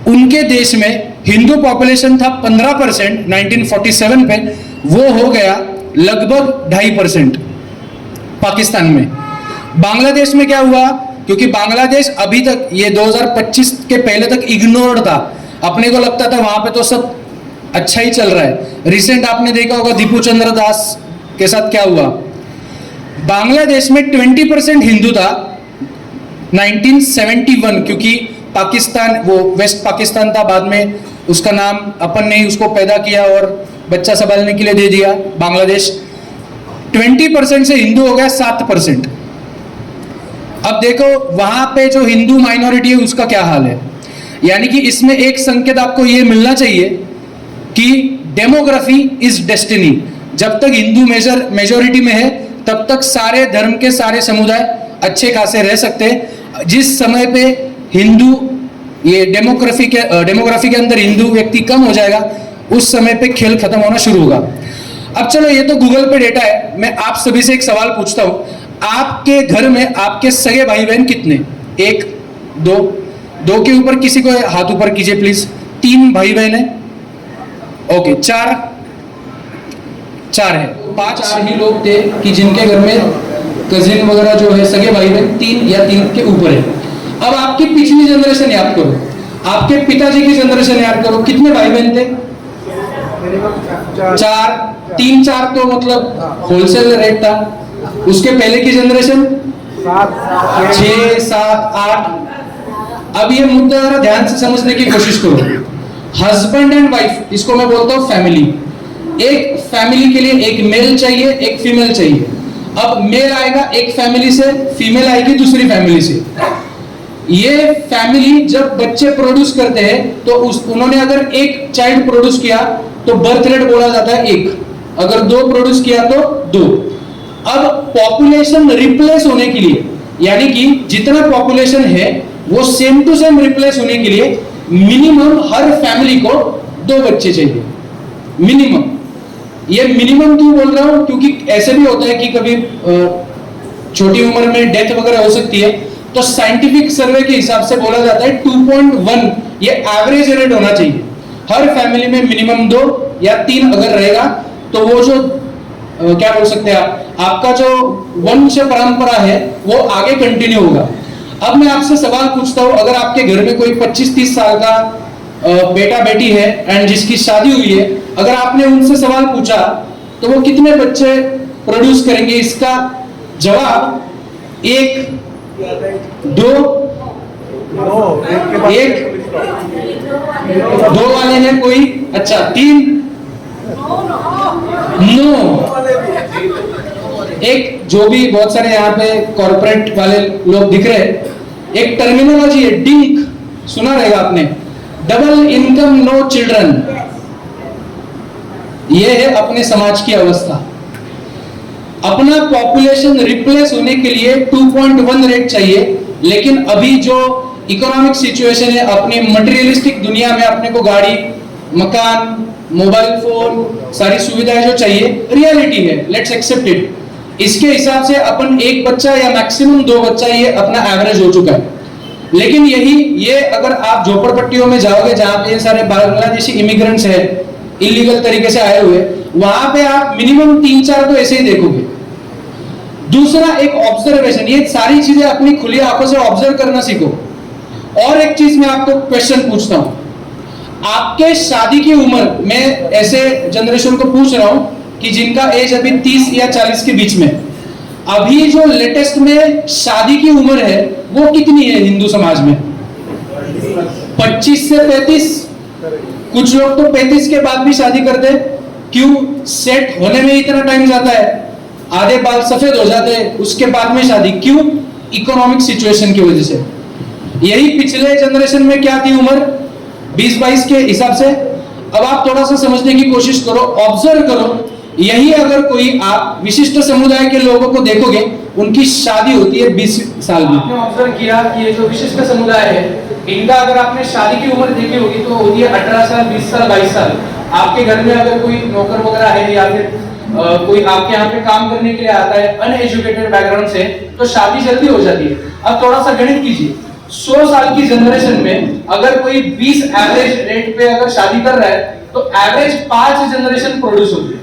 उनके देश में हिंदू पॉपुलेशन था 15% 1947 पे, वो हो गया लगभग 2.5% पाकिस्तान में। बांग्लादेश में क्या हुआ? क्योंकि बांग्लादेश अभी तक, ये 2025 के पहले तक इग्नोर्ड था, अपने को लगता था वहां पे तो सब अच्छा ही चल रहा है। रिसेंट आपने देखा होगा दीपू चंद्र दास के साथ क्या हुआ। बांग्लादेश में 20% हिंदू था 1971, क्योंकि पाकिस्तान, वो वेस्ट पाकिस्तान था, बाद में उसका नाम अपन ने उसको पैदा किया और बच्चा संभालने के लिए दे दिया बांग्लादेश। 20% से हिंदू हो गया 7%। अब देखो वहां पे जो हिंदू माइनॉरिटी है उसका क्या हाल है। यानी कि इसमें एक संकेत आपको ये मिलना चाहिए कि डेमोग्राफी इज डेस्टिनी। जब तक हिंदू मेजोरिटी में है तब तक सारे धर्म के सारे समुदाय अच्छे खासे रह सकते हैं। जिस समय पे हिंदू ये डेमोग्राफी के अंदर हिंदू व्यक्ति कम हो जाएगा उस समय पे खेल खत्म होना शुरू होगा। अब चलो ये तो गूगल पे डेटा है, मैं आप सभी से एक सवाल पूछता हूं, आपके घर में आपके सगे भाई बहन कितने? 1 2 2 के ऊपर किसी को हाथ ऊपर कीजिए प्लीज। 3 भाई बहन है, ओके। 4 है। 5 ही लोग थे कि जिनके घर में कजिन वगैरह जो है सगे भाई बहन 3 या 3 के ऊपर है। अब आपकी पिछली जनरेशन याद करो, आपके पिताजी की जनरेशन याद करो, कितने भाई बहन थे? 4 3 4 तो मतलब होलसेल रेट था। उसके पहले की जनरेशन 6 7 8। अब ये मुद्दा जरा ध्यान से समझने की कोशिश करो। हस्बैंड एंड वाइफ, इसको मैं बोलता हूं फैमिली। एक फैमिली के लिए एक मेल चाहिए, एक फीमेल चाहिए। अब मेल आएगा एक फैमिली से, फीमेल आएगी दूसरी फैमिली से। ये फैमिली जब बच्चे प्रोड्यूस करते हैं तो उन्होंने अगर एक चाइल्ड प्रोड्यूस किया तो बर्थ रेट बोला जाता है 1, अगर 2 प्रोड्यूस किया तो 2। अब पॉपुलेशन रिप्लेस होने के लिए, यानी कि जितना पॉपुलेशन है वो सेम टू सेम रिप्लेस होने के लिए मिनिमम हर फैमिली को 2 बच्चे चाहिए, मिनिमम। ये मिनिमम क्यों बोल रहा हूं, क्योंकि ऐसे भी होता है कि कभी छोटी उम्र में डेथ वगैरह हो सकती है, तो साइंटिफिक सर्वे के हिसाब से बोला जाता है 2.1 ये एवरेज रेट होना चाहिए। हर फैमिली में मिनिमम 2 या 3 अगर रहेगा तो वो जो क्या बोल सकते हैं आपका जो वंश परंपरा है वो आगे कंटिन्यू होगा। अब मैं आपसे सवाल पूछता हूं, अगर आपके घर में कोई 25-30 साल का बेटा बेटी है एंड जिसकी शादी हुई है, अगर आपने उनसे सवाल पूछा तो वो कितने बच्चे प्रोड्यूस करेंगे? इसका जवाब 1 2 1 2 वाले हैं कोई, अच्छा 3 9। एक जो भी बहुत सारे यहाँ पे कॉर्पोरेट वाले लोग दिख रहे हैं, एक टर्मिनोलॉजी है डिंक, सुना रहेगा आपने, डबल इनकम नो चिल्ड्रन। ये है अपने समाज की अवस्था। अपना पॉपुलेशन रिप्लेस होने के लिए 2.1 रेट चाहिए, लेकिन अभी जो इकोनॉमिक सिचुएशन है, अपनी मटेरियलिस्टिक दुनिया में अपने को गाड़ी, मकान, मोबाइल फोन, सारी सुविधाएं जो चाहिए रियलिटी है, लेट्स एक्सेप्ट इट। इसके हिसाब से अपन 1 बच्चा या मैक्सिमम 2 बच्चा ये अपना एवरेज हो चुका है। लेकिन ये अगर आप झोपड़पट्टियों में जाओगे जहां पे ये सारे बांग्लादेशी इमिग्रेंट्स हैं, इलीगल तरीके से आए हुए, वहां पे आप मिनिमम 3-4 तो ऐसे ही देखोगे। दूसरा एक ऑब्जर्वेशन, ये सारी चीजें अपनी खुली आंखों से ऑब्जर्व करना सीखो। और एक चीज मैं आपको क्वेश्चन पूछता हूं, आपके शादी की उम्र, मैं ऐसे जनरेशन को पूछ रहा हूं कि जिनका एज अभी 30 या 40 के बीच में, अभी जो लेटेस्ट में शादी की उम्र है वो कितनी है हिंदू समाज में? 25 से 35। कुछ लोग तो 35 के बाद भी शादी करते हैं। क्यों? सेट होने में इतना टाइम जाता है, आधे बाल सफेद हो जाते हैं, उसके बाद में शादी। क्यों? इकोनॉमिक सिचुएशन की वजह से। यही पिछले जनरेशन में क्या थी उम्र? 20-22 के हिसाब से। अब आप थोड़ा सा समझने की कोशिश करो, ऑब्जर्व करो। यही अगर कोई आप विशिष्ट समुदाय के लोगों को देखोगे, उनकी शादी होती है 20 साल में। आपने ऑब्जर्व किया कि ये जो विशिष्ट समुदाय है, इनका अगर आपने शादी की उम्र देखी होगी तो होती है 18 साल, 20 साल, 22 साल। आपके घर में अगर कोई नौकर वगैरह है या फिर कोई आपके यहाँ पे काम करने के लिए आता है अनएजुकेटेड बैकग्राउंड से, तो शादी जल्दी हो जाती है। अब थोड़ा सा गणित कीजिए, 100 साल की जनरेशन में अगर कोई 20 एवरेज रेट पे अगर शादी कर रहा है तो एवरेज 5 जनरेशन प्रोड्यूस होती है।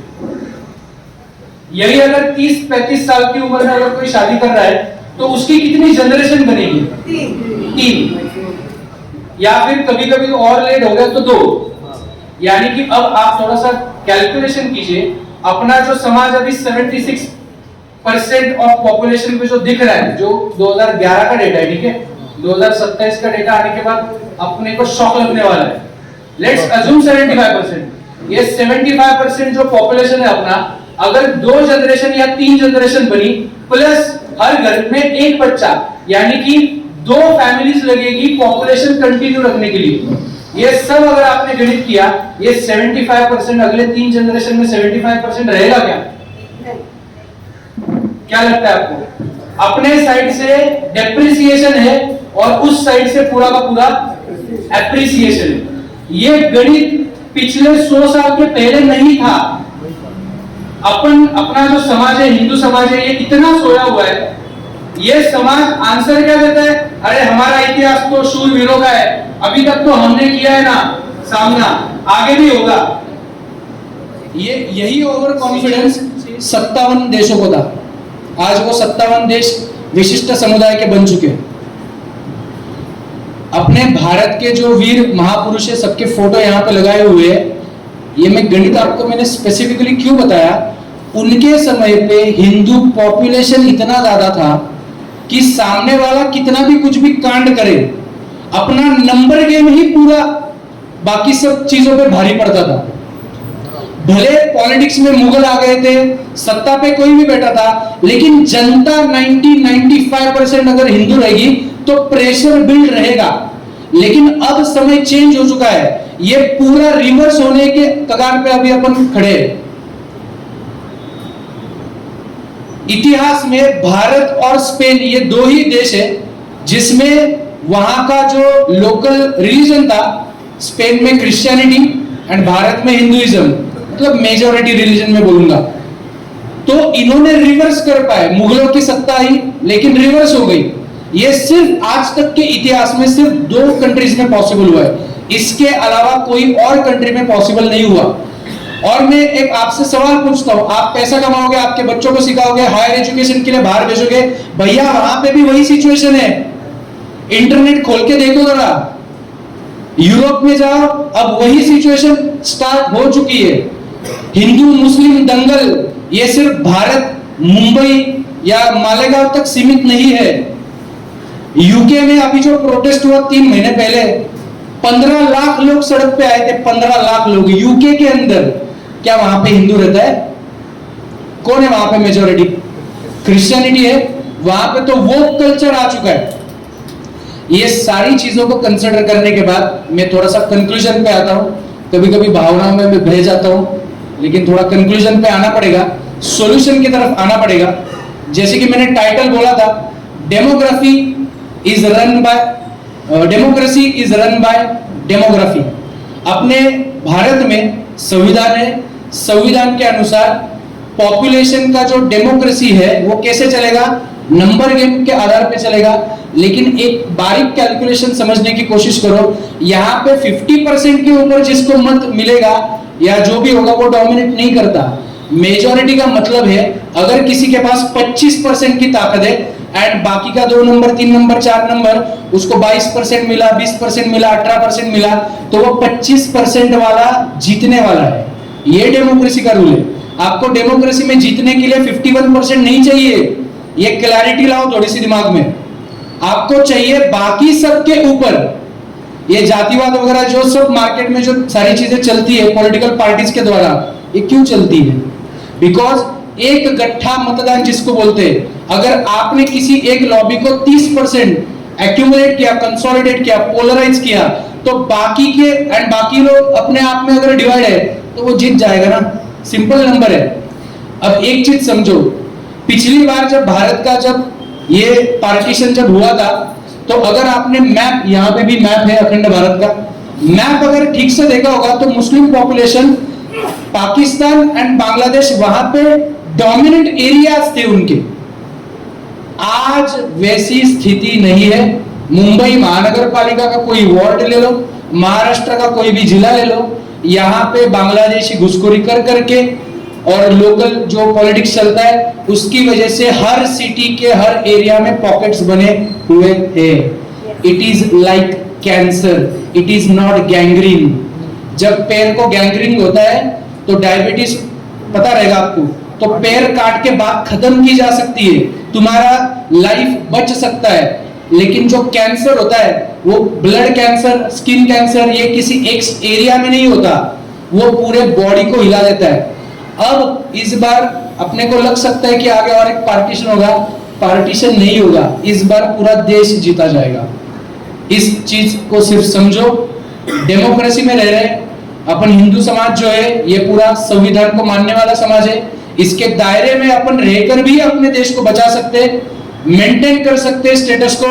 यही अगर 30-35 साल की उम्र में अगर कोई शादी कर रहा है तो उसकी कितनी जनरेशन बनेगी? 3। या फिर कभी कभी और लेट हो गया तो 2। यानी कि अब आप थोड़ा सा कैलकुलेशन कीजिए, अपना जो समाज अभी 76% ऑफ पॉपुलेशन पे जो दिख रहा है, जो 2011 का डेटा है, ठीक है, 2027 का डेटा आने के बाद अपने को शॉक लगने वाला है। Let's assume 75%। ये 75% जो पॉपुलेशन है अपना, अगर 2 जनरेशन या 3 जनरेशन बनी प्लस हर घर में एक बच्चा, यानी कि 2 फैमिलीज लगेगी पॉपुलेशन कंटिन्यू रखने के लिए। ये सब अगर आपने गणित किया, ये 75% अगले 3 जनरेशन में 75% रहेगा क्या? क्या लगता है आपको? अपने साइड से डेप्रिसिएशन है और उस साइड से पूरा का पूरा एप्रिसिएशन है। ये गणित पिछले 100 साल के पहले नहीं था। अपना जो समाज है, हिंदू समाज है, ये इतना सोया हुआ है। ये समाज आंसर क्या देता है? अरे हमारा इतिहास तो शूरवीरों का है, अभी तक तो हमने किया है ना सामना, आगे भी होगा। ये यही ओवर कॉन्फिडेंस 57 देशों को था। आज वो 57 देश विशिष्ट समुदाय के बन चुके हैं। अपने भारत के जो वीर महापुरुष है, सबके फोटो यहाँ पे लगाए हुए हैं। ये मैं गणित आपको मैंने स्पेसिफिकली क्यों बताया, उनके समय पे हिंदू पॉपुलेशन इतना ज्यादा था कि सामने वाला कितना भी कुछ भी कांड करे, अपना नंबर गेम ही पूरा बाकी सब चीजों पे भारी पड़ता था। भले पॉलिटिक्स में मुगल आ गए थे, सत्ता पे कोई भी बैठा था, लेकिन जनता 90-95% अगर हिंदू रहेगी तो प्रेशर बिल्ड रहेगा। लेकिन अब समय चेंज हो चुका है, ये पूरा रिवर्स होने के कगार पे अभी अपन खड़े हैं। इतिहास में भारत और स्पेन ये 2 ही देश है जिसमें वहां का जो लोकल रिलीजन था, स्पेन में क्रिश्चियनिटी एंड भारत में हिंदुइज्म, मतलब मेजॉरिटी रिलीजन में बोलूंगा, तो इन्होंने रिवर्स कर पाए। मुगलों की सत्ता आई लेकिन रिवर्स हो गई। ये सिर्फ आज तक के इतिहास में सिर्फ 2 कंट्रीज में पॉसिबल हुआ है, इसके अलावा कोई और कंट्री में पॉसिबल नहीं हुआ। और मैं एक आपसे सवाल पूछता हूं, आप पैसा कमाओगे, आपके बच्चों को सिखाओगे, हायर एजुकेशन के लिए बाहर भेजोगे, भैया वहां पे भी वही सिचुएशन है। इंटरनेट खोल के देखो जरा, यूरोप में जाओ, अब वही सिचुएशन स्टार्ट हो चुकी है। हिंदू मुस्लिम दंगल ये सिर्फ भारत, मुंबई या मालेगांव तक सीमित नहीं है। यूके में अभी जो प्रोटेस्ट हुआ 3 महीने पहले, 15 लाख लोग सड़क पे आए थे, 15 लाख लोग यूके के अंदर। क्या वहां पे हिंदू रहता है? कौन है वहां पे मेजॉरिटी? क्रिश्चियनिटी है। वहां पे तो वो कल्चर आ चुका है। ये सारी चीजों को कंसिडर करने के बाद मैं थोड़ा सा कंक्लूजन पे आता हूं। कभी कभी भावनाओं में मैं बह जाता हूं, लेकिन थोड़ा कंक्लूजन पे आना पड़ेगा, सॉल्यूशन की तरफ आना पड़ेगा। जैसे कि मैंने टाइटल बोला था, demography is run by democracy is run by demography. अपने भारत में संविधान है, संविधान के अनुसार पॉपुलेशन का जो डेमोक्रेसी है वो कैसे चलेगा? नंबर गेम के आधार पे चलेगा। लेकिन एक बारीक कैलकुलेशन समझने की कोशिश करो, यहाँ पे 50% के ऊपर जिसको मत मिलेगा या जो भी होगा वो डोमिनेट नहीं करता। मेजॉरिटी का मतलब है अगर किसी के पास 25% की ताकत है एंड बाकी का 2 नंबर 3 नंबर 4 नंबर उसको 22% मिला, 20% मिला, 18% मिला, तो वो 25% वाला जीतने वाला है। ये डेमोक्रेसी का रूल है। आपको डेमोक्रेसी में जीतने के लिए 51% नहीं चाहिए। ये क्लैरिटी लाओ थोड़ी सी दिमाग में। आपको चाहिए बाकी सबके ऊपर। ये जातिवाद वगैरह जो सब मार्केट में जो सारी चीजें चलती है पॉलिटिकल पार्टीज के द्वारा, ये क्यों चलती है? बिकॉज एक गट्ठा मतदान जिसको बोलते हैं, अगर आपने किसी एक लॉबी को 30% एक्यूमुलेट किया, कंसोलिडेट किया, पोलराइज किया, तो बाकी के एंड बाकी लोग अपने आप में अगर डिवाइड है तो वो जीत जाएगा ना। सिंपल नंबर है। अब एक चीज समझो, पिछली बार जब भारत का जब ये पार्टीशन जब हुआ था, तो अगर आपने मैप, यहाँ पे भी मैप है अखंड भारत का, मैप अगर ठीक से देखा होगा तो Muslim population Pakistan and Bangladesh वहां पे डोमिनेंट एरियाज थे उनके। आज वैसी स्थिति नहीं है। मुंबई महानगर पालिका का कोई वार्ड ले लो, महाराष्ट्र का कोई भी जिला ले लो, यहाँ पे बांग्लादेशी घुसखोरी कर करके और लोकल जो पॉलिटिक्स चलता है उसकी वजह से हर सिटी के हर एरिया में पॉकेट्स बने हुए हैं। It is like cancer, it is not gangrene. जब पैर को गैंग्रीन होता है तो डायबिटीज पता रहेगा आपको, तो पैर काट के बात खत्म की जा सकती है, तुम्हारा लाइफ बच सकता है। लेकिन जो कैंसर होता है वो ब्लड कैंसर, स्किन कैंसर, ये किसी एक एरिया में नहीं होता, वो पूरे बॉडी को हिला देता है। अब इस बार अपने को लग सकता है कि आगे और एक पार्टीशन होगा, पार्टीशन नहीं होगा, इस बार पूरा देश जीता जाएगा। इस चीज को सिर्फ समझो, डेमोक्रेसी में रह रहे अपन हिंदू समाज जो है ये पूरा संविधान को मानने वाला समाज है, इसके दायरे में अपन रहकर भी अपने देश को बचा सकते हैं, मेंटेन कर सकते हैं स्टेटस को।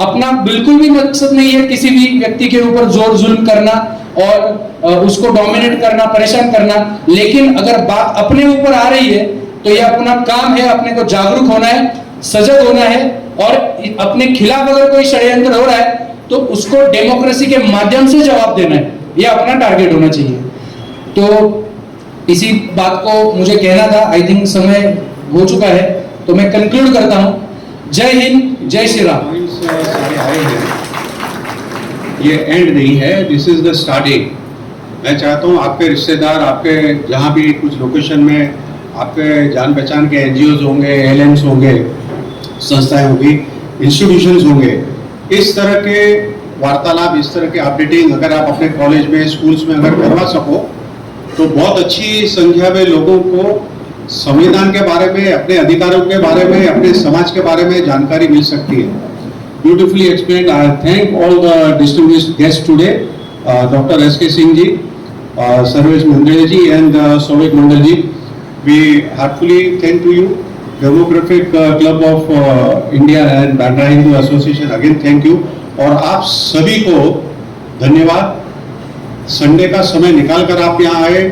अपना बिल्कुल भी मकसद नहीं है किसी भी व्यक्ति के ऊपर जोर जुल्म करना और उसको डोमिनेट करना, परेशान करना, लेकिन अगर बात अपने ऊपर आ रही है तो ये अपना काम है, अपने को जागरूक होना है, सजग होना है और अपने खिलाफ अगर कोई षड्यंत्र हो रहा है तो उसको डेमोक्रेसी के माध्यम से जवाब देना है, ये अपना टारगेट होना चाहिए। तो इसी बात को मुझे कहना था, आई थिंक समय हो चुका है तो मैं कंक्लूड करता हूं। जय हिंद, जय श्री राम। पॉइंट्स सारे आए हैं, ये एंड नहीं है, दिस इज द स्टार्टिंग। मैं चाहता हूँ आपके रिश्तेदार, आपके जहाँ भी कुछ लोकेशन में आपके जान पहचान के एनजीओज होंगे, एएलएम्स होंगे, संस्थाएं होंगी, इंस्टीट्यूशंस होंगे, इस तरह के वार्तालाप, इस तरह के अपडेटिंग अगर आप अपने कॉलेज में, स्कूल्स में अगर करवा सको तो बहुत अच्छी संख्या में लोगों को संविधान के बारे में, अपने अधिकारों के बारे में, अपने समाज के बारे में जानकारी मिल सकती है। Beautifully explained. I thank all the distinguished guest today, doctor S K. Singh ji, Sarvesh Mandle ji and Souvik Mandal ji. We heartfully thank to you, demographic club of India and Bandra Hindu association, again thank you. और आप सभी को धन्यवाद। संडे का समय निकाल कर आप यहाँ आए।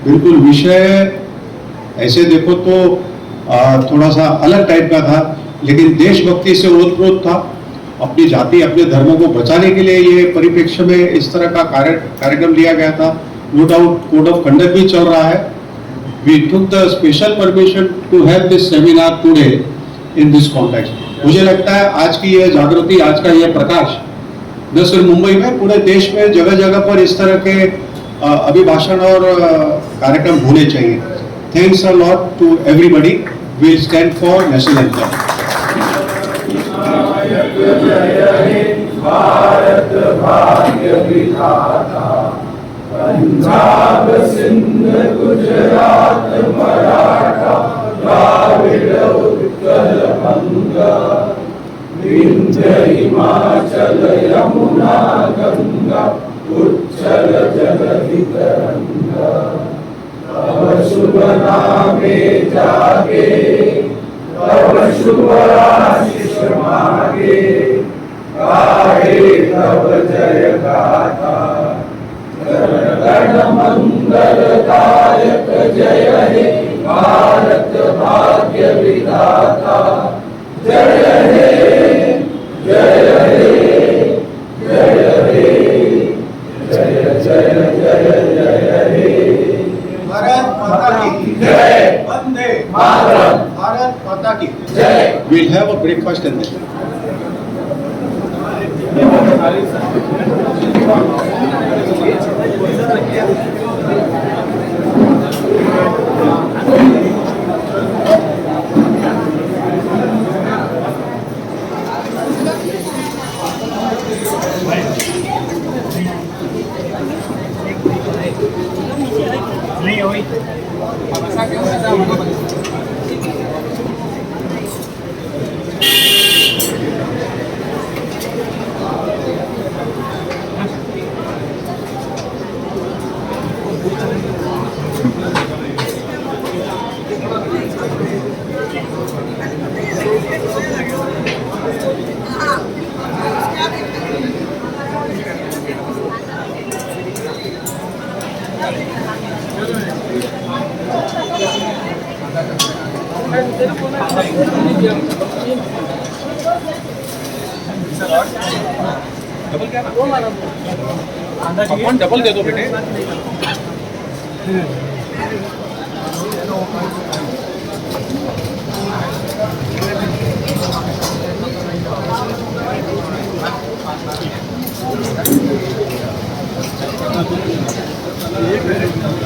बिल्कुल विषय ऐसे देखो तो थोड़ा सा अलग टाइप का था, लेकिन देशभक्ति से ओतप्रोत था। अपनी जाति, अपने धर्मों को बचाने के लिए ये परिप्रेक्ष्य में इस तरह का कार्यक्रम लिया गया था। No doubt code of conduct भी चल रहा है। We took the special permission to have this seminar today in this context. मुझे लगता है आज की ये जागृति, आज का ये प्रकाश न सिर्फ मुंबई में, पूरे देश में जगह जगह पर इस तरह के अभिभाषण और कार्यक्रम होने चाहिए। Thanks a lot to everybody. We'll stand for national anthem. Bharat भाग्य विधाता, पंजाब सिंध गुजरात मराठा द्राविड़ उत्कल बंगा, विंध्य हिमाचल यमुना गंगा उच्चल जगति तरंगा। तब शुभ नामे जागे, तब शुभ आशीष मांगे, गाहे तब जय गाथा। गण मंगल दायक जय हे भारत भाग्य विधाता। जय हे, जय हे, जय हे, जय जय जय जय हे। भारत माता की जय, वंदे मातरम, भारत माता की जय। We'll have a breakfast and then. नहीं होई डबल दे दो बेटे। एक